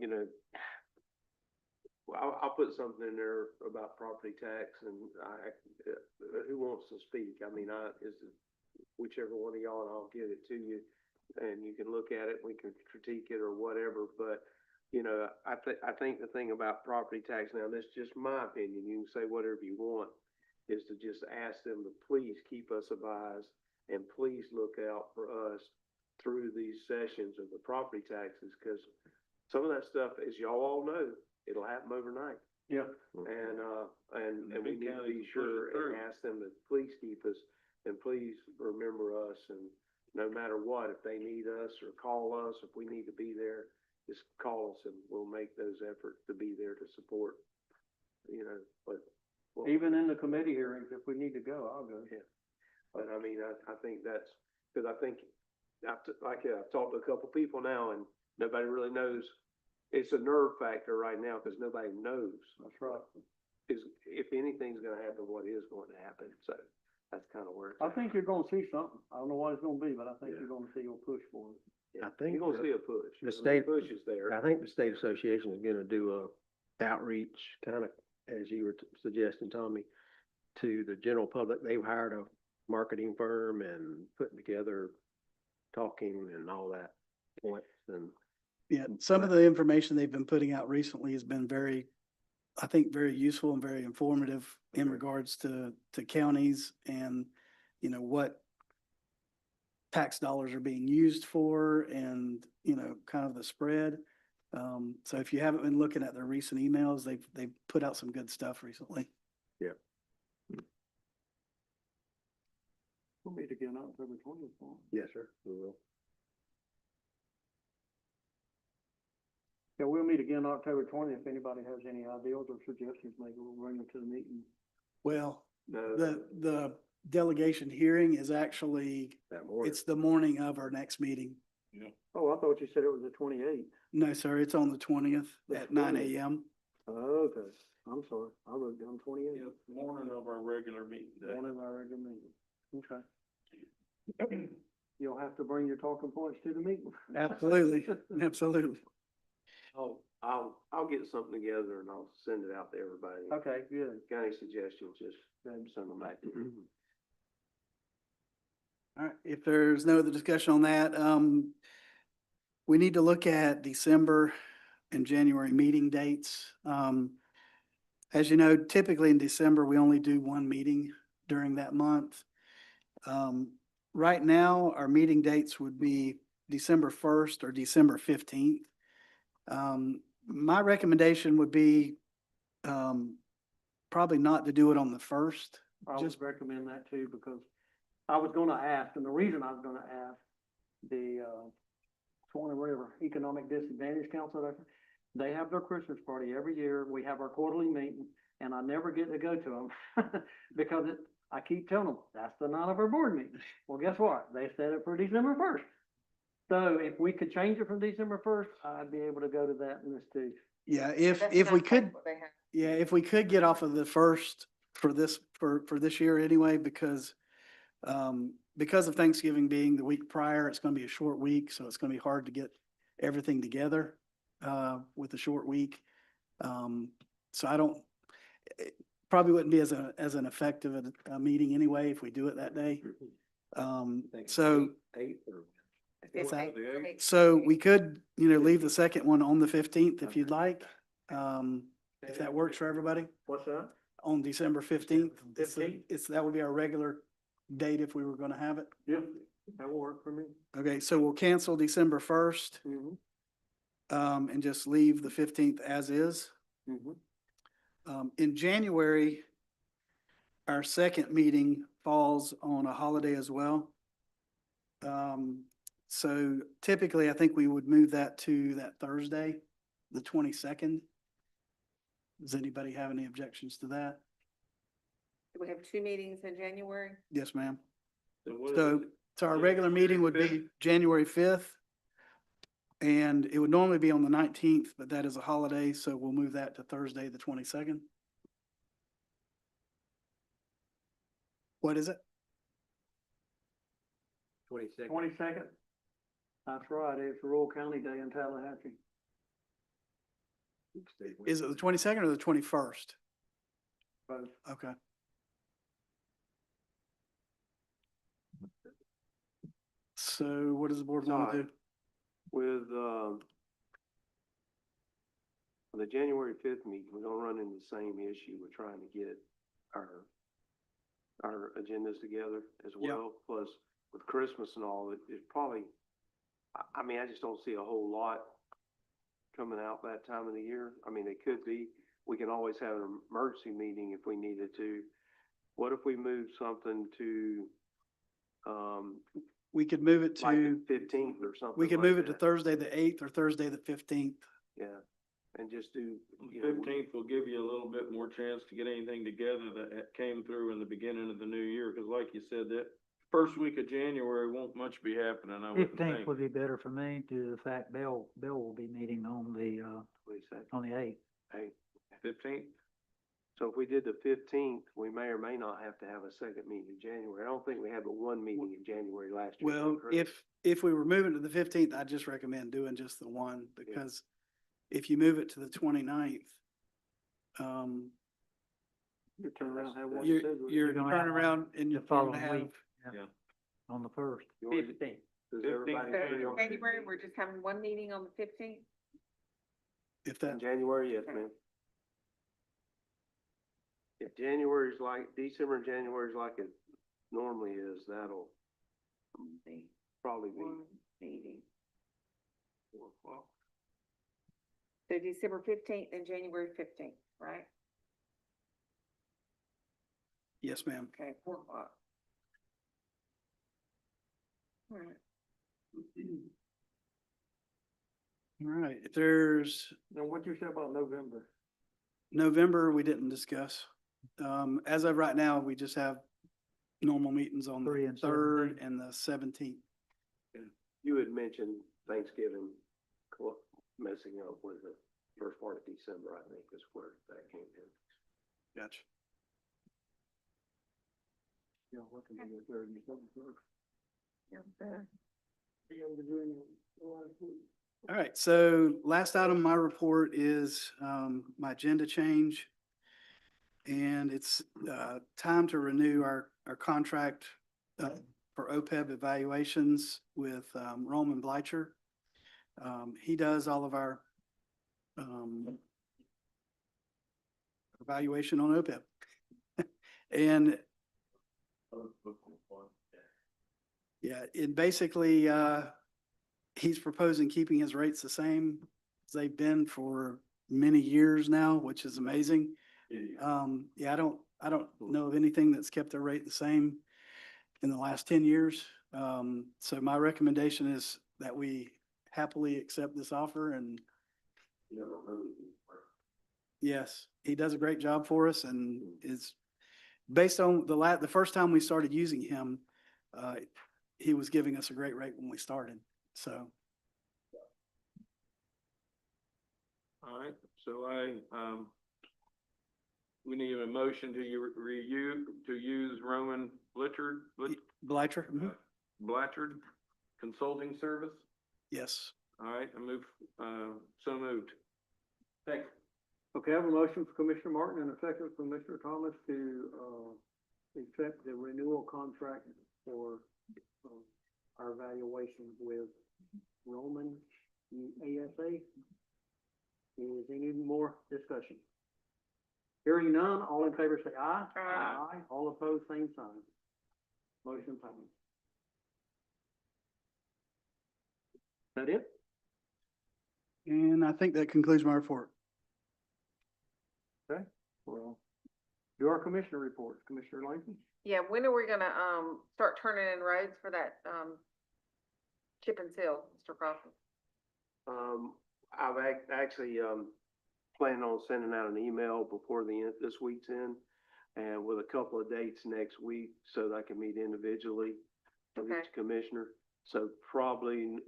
I'll put something in there about property tax, and who wants to speak? I mean, whichever one of y'all, and I'll give it to you, and you can look at it, we can critique it or whatever, but, I think the thing about property tax, now, this is just my opinion, you can say whatever you want, is to just ask them to please keep us advised, and please look out for us through these sessions of the property taxes, because some of that stuff, as y'all all know, it'll happen overnight. Yeah. And the we big need to counties be will push it sure through. and ask them to please keep us, and please remember us, and no matter what, if they need us or call us, if we need to be there, just call us and we'll make those efforts to be there to support, but. well, Even in the committee hearings, if we need to go, I'll go. Yeah. But I mean, I think that's, because I think, I've talked to a couple people now, and nobody really knows. It's a nerve factor right now, because nobody knows. That's right. If anything's gonna happen, what is going to happen, so that's kind of where. it's I at. think you're gonna see something. I don't know what it's gonna be, but I think Yeah. you're gonna see a push for it. Yeah. I think You're gonna the- see a push. the I mean, state- Push is there. I think the state association is gonna do a outreach, kind of, as you were suggesting, Tommy, to the general public. They've hired a marketing firm and putting together talking and all that points, and Yeah, some of the information they've been putting out recently has been I think, very useful and very informative in regards to counties and, tax dollars are being used for and, you know, kind of the spread. So if you haven't been looking at their recent emails, they've put out some good stuff recently. We'll meet again October 20th. Yes, sir, we will. Yeah, we'll meet again October 20th. If anybody has any ideas or suggestions, maybe we'll bring them to the meeting. Well, No, the delegation hearing is actually, That morning. it's the morning of our next meeting. Oh, I thought you said it was the 28th. No, sir, it's on the 20th The at 9 20th. a.m. Oh, okay. I'm sorry. I wrote down 28th. Yeah, morning of our regular meeting day. One of our regular meetings. Okay. You'll have to bring your talking points to the meeting. Absolutely, absolutely. I'll get something together and I'll send it out to everybody. Okay, good. Got any suggestions, just send them back. All right, if there's no other discussion on that, we need to look at December and January meeting dates. As you know, typically in December, we only do one meeting during that month. Right now, our meeting dates would be December 1st or December 15th. My recommendation would be, probably not to do it on the 1st. I Just- would recommend that too, because I was gonna ask, and the reason I was gonna ask, the, Swanee River Economic Disadvantage Council, they have their Christmas party every year. We have our quarterly meeting, and I never get to go to them because I keep telling them, that's the night of our board meeting. Well, guess what? They set it for December 1st. So if we could change it from December 1st, I'd be able to go to that and this too. Yeah, That's if we not could, what they have. yeah, if we could get off of the 1st for this year anyway, because of Thanksgiving being the week prior, it's gonna be a short week, so it's gonna be hard to get everything together, with a short week. So I don't, it probably wouldn't be as an effective a meeting anyway if we do it that day. So, Eight or. What's that? Okay. so we could, leave the second one on the 15th if you'd like. If that works for everybody, What's that? on December 15th. 15th? That would be our regular date if we were gonna have it. Yeah, that will work for me. Okay, so we'll cancel December 1st, and just leave the 15th as is. In January, our second meeting falls on a holiday as well. So typically, I think we would move that to that Thursday, the 22nd. Does anybody have any objections to that? Do we have two meetings in January? Yes, ma'am. So what is So, it? so our regular meeting would be January 5th. And it would normally be on the 19th, but that is a holiday, so we'll move that to Thursday, the 22nd. What is it? 22nd. 22nd? That's right, it's Rural County Day in Tallahatchie. Is it the 22nd or the 21st? Both. Okay. So what does the board want to do? With, the January 5th meeting, we're gonna run into the same issue. We're trying to get our agendas together as Yep. well. Plus with Christmas and all, it probably, I mean, I just don't see a whole lot coming out that time of the year. I mean, it could be, we can always have an emergency meeting if we needed to. What if we move something to, We could move it like the to, 15th or something? we could like move it to that? Thursday, the 8th or Thursday, the 15th. Yeah, and just do, you know, 15th will give you a little bit more chance to get anything together that came through in the beginning of the new year, because like you said, that first week of January won't much be happening, I wouldn't 15th think. would be better for me due to the fact Bill will be meeting on the, 22nd. on the 8th. Hey, 15th? so if we did the 15th, we may or may not have to have a second meeting in January. I don't think we had but one meeting in January last year. Well, correct? if we were moving to the 15th, I'd just recommend doing just the one, because if you move it to the 29th, You turn around and have one. you're, scheduled. you're gonna turning have around and The you're gonna following have, week. Yeah. On the 1st. Yours- 15th. Does everybody 15th. agree on January, we're just having one meeting on the 15th? if in that, January? Yes, ma'am. If December and January is like it normally is, that'll, Probably be one meeting. 4 o'clock. So December 15th and January 15th, right? Yes, ma'am. Okay, 4 o'clock. All right. All right, if there's Now, what'd you say about November? November, we didn't discuss. As of right now, we just have normal meetings on 3 the and 3rd and the 17th. You had mentioned Thanksgiving messing up with the first part of December, I think is where that came in. Gotcha. Yeah, what can be the 3rd and 7th? Yeah, the- All right, so last item on my report is my agenda change. And it's time to renew our contract for OPEB evaluations with Roman Bleicher. He does all of our evaluation on OPEB. And yeah, it basically, he's proposing keeping his rates the same as they've been for many years now, which is amazing. Yeah, I don't know of anything that's kept their rate the same in the last 10 years. So my recommendation is that we happily accept this offer, and yes, he does a great job for us, and is based on the first time we started using him, he was giving us a great rate when we started, so. All right, so we need a motion to use Roman Bleicher, Bleicher? Mhm. Blatchard Consulting Service. Yes. All right, I move, so moved. Thanks. Okay, I have a motion for Commissioner Martin and a second for Commissioner Thomas to, accept the renewal contract for, our evaluation with Roman ASA. Is any more discussion? Hearing none, all in favor say aye. Aye. All opposed, same sign. Motion passes. That it? And I think that concludes my report. Okay, well, do our commissioner reports. Commissioner Langston? Yeah, when are we gonna, start turning in roads for that, chip and seal, Mr. Crawford? I've actually, planning on sending out an email before the end, this week's end, and with a couple of dates next week, so that I can meet individually with Okay. each commissioner. So probably,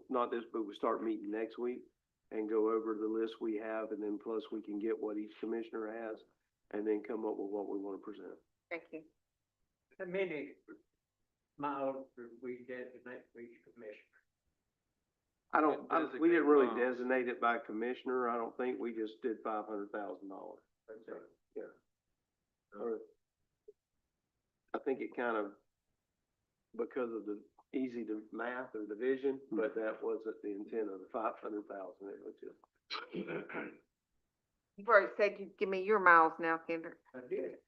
not this, but we start meeting next week and go over the list we have, and then plus we can get what each commissioner has, and then come up with what we want to present. Thank you. How many miles do we designate for each commissioner? We didn't really designate it by commissioner, I don't think, we just did $500,000. Yeah. I think it kind of, because of the easy to math or division, but that wasn't the intent of the 500,000, it was just. You've already said you'd give me your miles now, Kendrick. I did.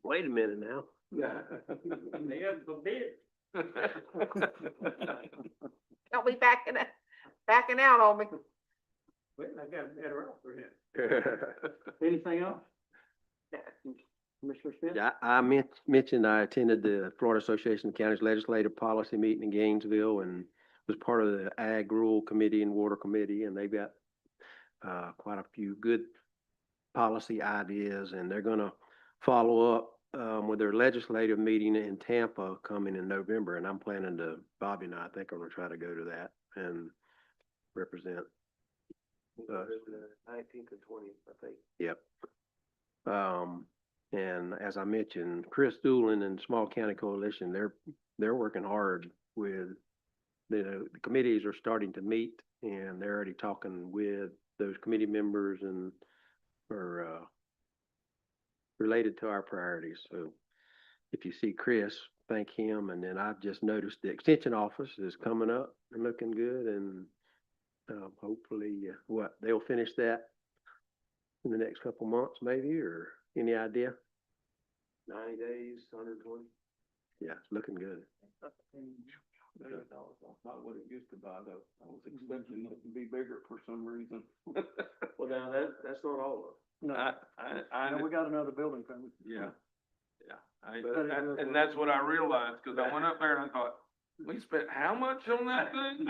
Wait a minute now. Yeah. Yes, I did. Don't be backing out on me. Well, I got a better offer here. Anything else? Commissioner Smith? Yeah, I mentioned I attended the Florida Association of Counties Legislative Policy Meeting in Gainesville and was part of the Ag Rural Committee and Water Committee, and they've got quite a few good policy ideas, and they're gonna follow up with their legislative meeting in Tampa coming in November, and I'm planning to, Bobby and I think are gonna try to go to that and represent. The 19th and 20th, I think. Yep. And as I mentioned, Chris Doolin and Small County Coalition, they're working hard with, the committees are starting to meet, and they're already talking with those committee members and are related to our priorities. So if you see Chris, thank him. And then I've just noticed the extension office is coming up and looking good, and hopefully, they'll finish that in the next couple months maybe, or any idea? 90 days, 120. Yeah, it's looking good. Not what it used to buy though. I was expecting it to be bigger for some reason. Well, now, that's not all of it. No, I no, we got another building coming. yeah, yeah. But it was- And that's what I realized, cause I went up there and I thought, we spent how much on that thing?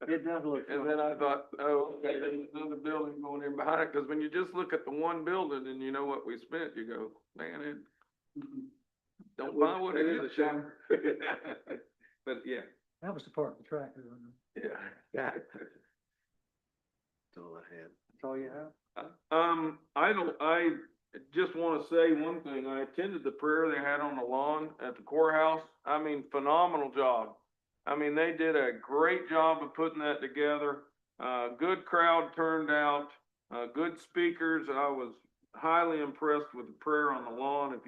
It does look. And then I thought, oh, okay, there's another building going in behind it, cause when you just look at the one building and you know what we spent, you go, man, it don't buy what it is. But yeah, That was the part of the tractor, wasn't it? yeah. Yeah. That's all I had. That's all you have? I just wanna say one thing, I attended the prayer they had on the lawn at the courthouse, I mean, phenomenal job. I mean, they did a great job of putting that together, good crowd turned out, good speakers, I was highly impressed with the prayer on the lawn. If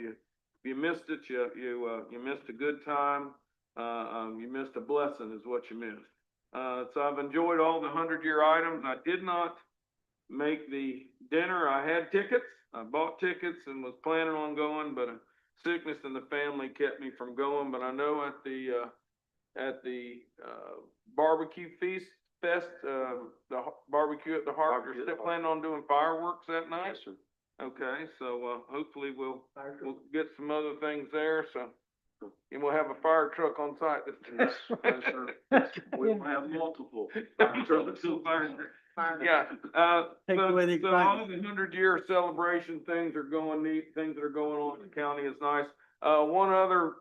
you missed it, you missed a good time, you missed a blessing is what you missed. So I've enjoyed all the 100-year items, I did not make the dinner. I had tickets. I bought tickets and was planning on going, but a sickness in the family kept me from going. But I know at the barbecue fest, the barbecue at the Hart, they're still planning on doing fireworks that night. Yes, sir. Okay, so hopefully we'll get some other things there. So and we'll have a fire truck on site this time. Yes, sir. We will have multiple fire trucks. Yeah, Take away the so all excitement. the 100-year celebration things are going neat, things that are going on in the county is nice. One other,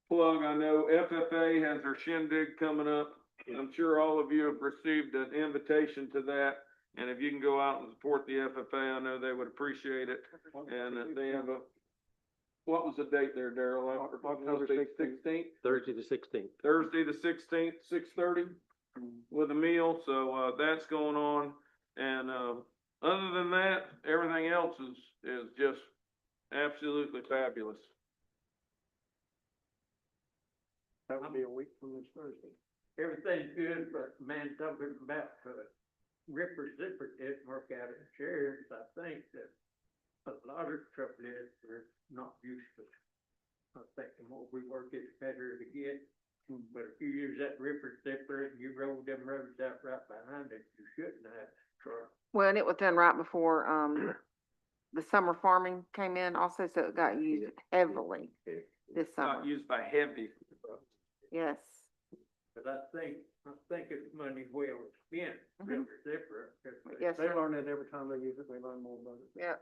plug, I know FFA has their shindig coming up. I'm sure all of you have received an invitation to that. And if you can go out and support the FFA, I know they would appreciate it. And they have what was the date there, Daryl? October 16th. Thursday the 16th. Thursday the 16th, 6:30 with a meal. So, that's going on. And, other than that, everything else is just absolutely fabulous. That would be a week from this Thursday. Everything's good, but man, talking about, Ripper Zipper didn't work out at Sheriff's, I think that a lot of trouble is we're not used to it. I think the more we work it, the better it get. But if you use that Ripper Zipper and you roll them roads out right behind it, you shouldn't have to try. Well, and it was done right before, the summer farming came in also, so it got used heavily this Not summer. used by heavy. Yes. But I think it's money well spent, Mhm. Ripper Zipper. 'Cause Yes, They sir. learn it every time they use it, they learn more about it. Yeah,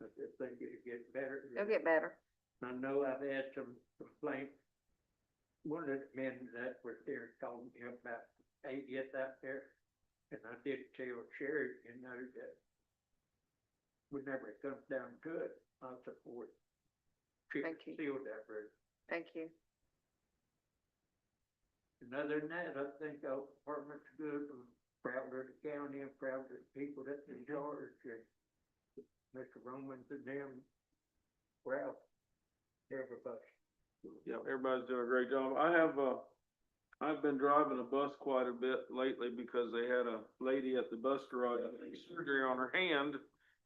I just think it'll get better. it'll get better. I know I've had some complaints. One of the men that was there called me about 80th out there, and I did tell Sherry, you know, that whenever it comes down to it, I support chip Thank you. seal that road. Thank you. And other than that, I think our department's good, I'm proud of the county, I'm proud of the people that's in charge, and Mr. Romans and them, proud, everybody. Yeah, everybody's doing a great job. I've been driving a bus quite a bit lately because they had a lady at the bus garage, having surgery on her hand.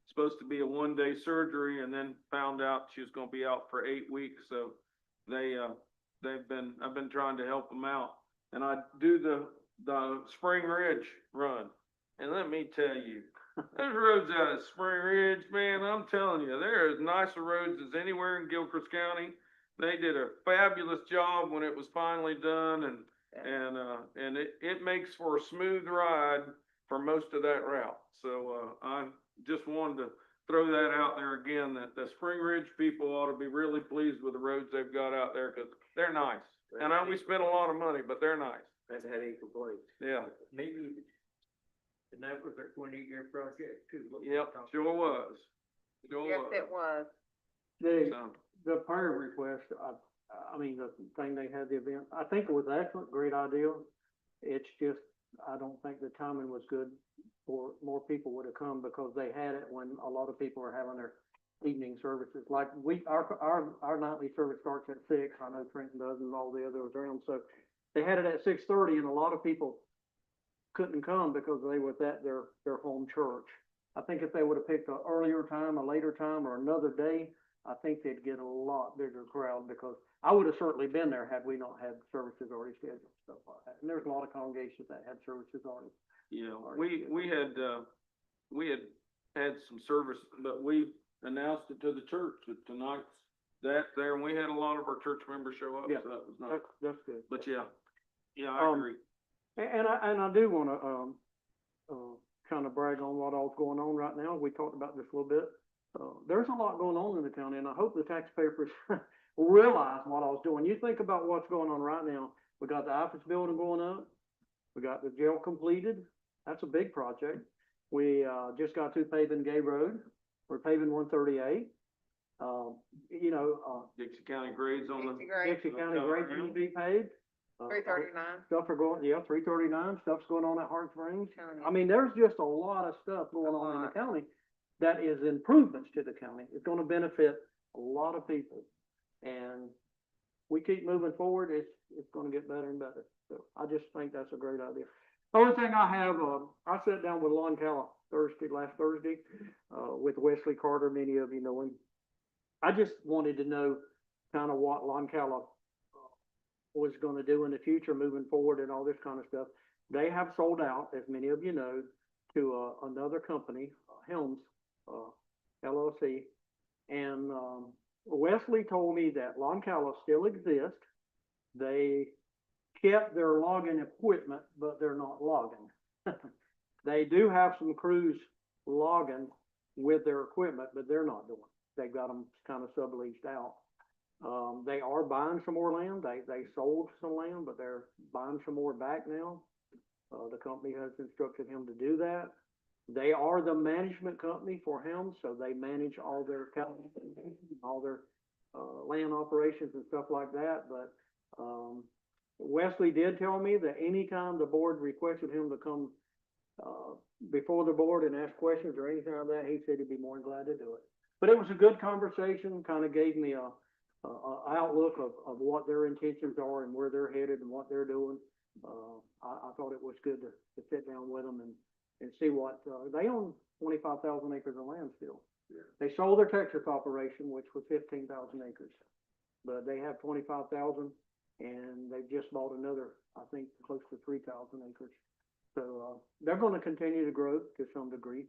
Supposed to be a 1-day surgery and then found out she was gonna be out for 8 weeks, so I've been trying to help them out. And I do the Spring Ridge run. And let me tell you, those roads out of Spring Ridge, man, I'm telling you, they're as nice a roads as anywhere in Gilchrist County. They did a fabulous job when it was finally done and it makes for a smooth ride for most of that route. So, I just wanted to throw that out there again, that the Spring Ridge people ought to be really pleased with the roads they've got out there, cause they're nice. And we spent a lot of money, but they're nice. Haven't had any complaints. Yeah, Maybe, and that was a 20-year project too. what we yep, talked sure was. Sure Yes, was. it was. So, The prayer request, I mean, the thing they had the event, I think it was excellent, great idea. It's just, I don't think the timing was good for more people would have come because they had it when a lot of people are having their evening services. Like our nightly service starts at 6. I know Trenton does and all the others around. So they had it at 6:30 and a lot of people couldn't come because they was at their home church. I think if they would have picked an earlier time, a later time or another day, I think they'd get a lot bigger crowd because I would have certainly been there had we not had services already scheduled, stuff like that. And there's a lot of congregations that had services already. Yeah, we had some service, but we announced it to the church that tonight's that there, and we had a lot of our church members show up, Yeah, so that was nice. That's good. But yeah, I agree. And I do wanna, kind of brag on what all's going on right now. We talked about this a little bit. There's a lot going on in the county, and I hope the taxpayers realize what I was doing. You think about what's going on right now. We got the office building going up. We got the jail completed. That's a big project. We, just got through paving Gay Road. We're paving 138. Dixie County grades on the. Dixie County grades will be paved. 339. Stuff are going, 339, stuff's going on at Hart Springs. I mean, there's just a lot of stuff going on in the county that is improvements to the county. It's gonna benefit a lot of people. And we keep moving forward, it's gonna get better and better. So I just think that's a great idea. The only thing I have, I sat down with Lon Calla last Thursday, with Wesley Carter, many of you know him. I just wanted to know kind of what Lon Calla was gonna do in the future, moving forward and all this kind of stuff. They have sold out, as many of you know, to, another company, Helms, LLC. And, Wesley told me that Lon Calla still exists. They kept their logging equipment, but they're not logging. They do have some crews logging with their equipment, but they're not doing it. They've got them kind of subleased out. They are buying some more land. They sold some land, but they're buying some more back now. The company has instructed him to do that. They are the management company for him, so they manage all their land operations and stuff like that. But, Wesley did tell me that anytime the board requested him to come, before the board and ask questions or anything like that, he said he'd be more than glad to do it. But it was a good conversation, kind of gave me a outlook of what their intentions are and where they're headed and what they're doing. I thought it was good to sit down with them and see what, they own 25,000 acres of land still. Yeah. They sold their Texas operation, which was 15,000 acres, but they have 25,000 and they've just bought another, I think, close to 3,000 acres. So, they're gonna continue to grow to some degree,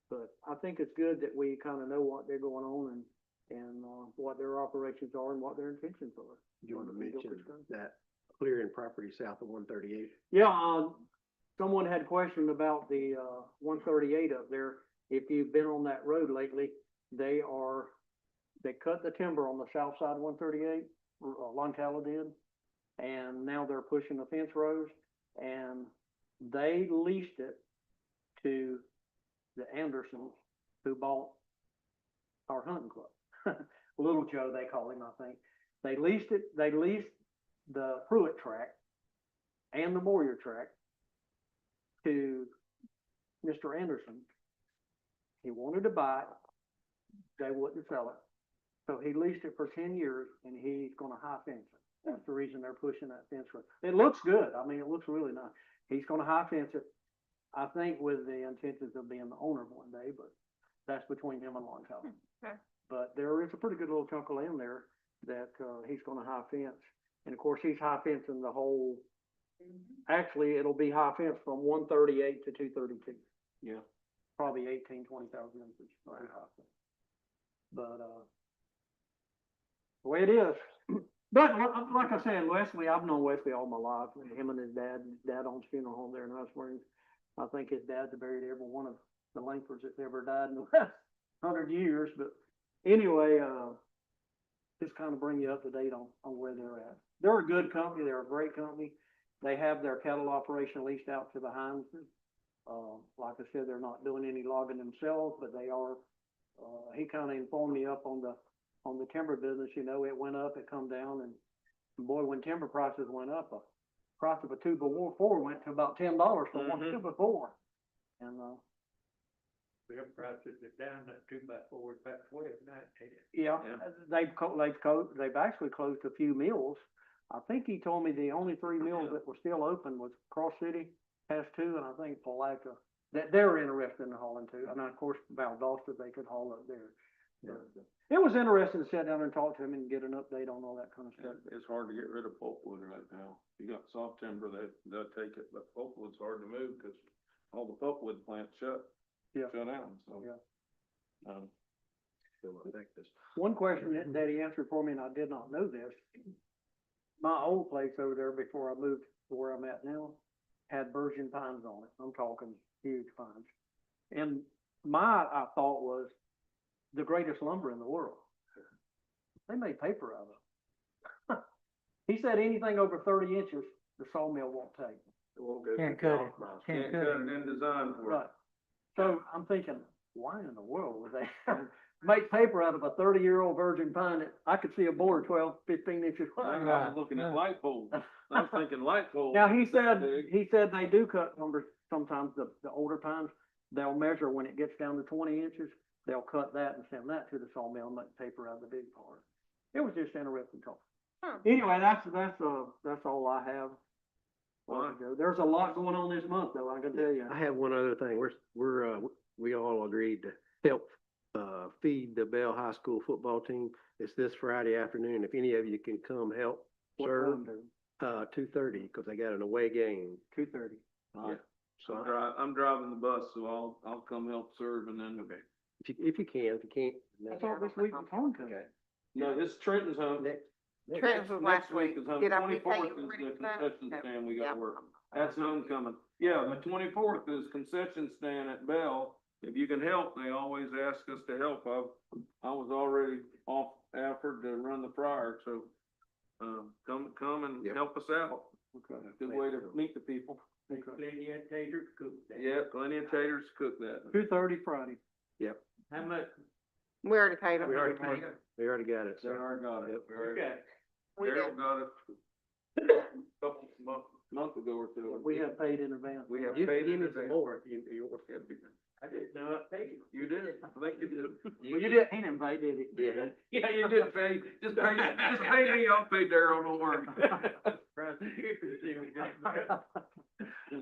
but I think it's good that we kind of know what they're going on and what their operations are and what their intentions are. You want to mention that clearing property south of 138? Yeah, someone had questioned about the 138 up there. If you've been on that road lately, they cut the timber on the south side of 138, Lon Calla did, and now they're pushing the fence rows, and they leased it to the Andersons, who bought our hunting club. Little Joe, they call him, I think. They leased the Pruitt tract and the Moyer tract to Mr. Anderson. He wanted to buy it. They wouldn't sell it. So he leased it for 10 years and he's gonna high fence it. That's the reason they're pushing that fence road. It looks good. I mean, it looks really nice. He's gonna high fence it, I think with the intentions of being the owner one day, but that's between him and Lon Calla. Okay. But there is a pretty good little chunk of land there that, he's gonna high fence. And of course, he's high fencing the whole, actually, it'll be high fence from 138 to 232. Yeah. Probably 20,000 acres. But, the way it is. But like I said, Wesley, I've known Wesley all my life. Him and his dad owns funeral home there in Hot Springs. I think his dad's buried every one of the Langfords that's ever died in the last 100 years. But anyway, just kind of bring you up to date on where they're at. They're a good company. They're a great company. They have their cattle operation leased out to the Heinzes. Like I said, they're not doing any logging themselves, but they are. He kind of informed me up on the timber business. You know, it went up, it come down, and boy, when timber prices went up, the price of a 2x4 went to about $10 for one 2x4. And Their prices are down, that 2x4 is about 12 now. yeah, they've actually closed a few mills. I think he told me the only 3 mills that were still open was Cross City has 2, and I think Palatka, that they're interested in hauling to. And of course, Valdosta, they could haul up there. It was interesting to sit down and talk to him and get an update on all that kind of stuff. It's hard to get rid of pulpwood right now. You got soft timber, they'll take it, but pulpwood's hard to move because all the pulpwood plants shut down, so. Yeah. It'll affect us. One question that he answered for me, and I did not know this. My old place over there before I moved to where I'm at now had virgin pines on it. I'm talking huge pines. And I thought was the greatest lumber in the world. They made paper out of it. He said anything over 30 inches, the sawmill won't take. It won't go. Can't through the cut it. off-miles. Can't Can't cut cut it in design for it. Right. So I'm thinking, why in the world would they make paper out of a 30-year-old virgin pine that I could see a board 12, 15 inches I wide? was looking at light poles. I was thinking light poles. Now, he said Big. they do cut lumber, sometimes the older pines, they'll measure when it gets down to 20 inches, they'll cut that and send that to the sawmill and make paper out of the big part. It was just interesting talk. Anyway, that's all I have. Fine. There's a lot going on this month, though, I can tell you. I have one other thing. We all agreed to help, feed the Bell High School football team. It's this Friday afternoon. If any of you can come help What serve, time, dude? 2:30, because they got an away game. 2:30. Yeah. So I'm driving the bus, so I'll come help serve and then. Okay. if you can't, I that's thought this week was homecoming. okay. No, this is Trenton's home. Trenton's was Next last week week. is home. Did I be 24th paying is for the anything? concession No. stand we gotta Yep. work. That's homecoming. Yeah, the 24th is concession stand at Bell. If you can help, they always ask us to help. I was already off effort to run the fryer, so, come and Yep. help us out. Okay. Good way to meet the people. Plenty of taters cooked. Yeah, plenty of taters to cook that. 2:30 Friday. How much? We already paid them. We already got it. They So. already got it. Yep. We already- Okay. We Daryl did. got it a couple month ago or two. We have paid in advance. We have You paid give in me advance. some more. I didn't know I paid you. You did, I think you did. Well, you didn't, he didn't pay, did he? Yeah. Yeah, you did pay, just pay me, I'll pay Daryl, don't worry. Prosecutor said we got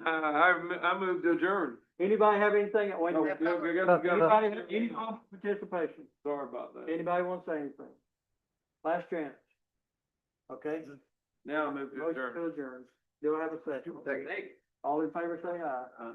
I moved to adjourn. Anybody have anything? Wait a Oh, minute. we got- Anybody have any public participation? Sorry about that. Anybody want to say anything? Last chance. Okay, Now I move to motion adjourn. to adjourn. Do I have a second? Second. All in favor, say aye.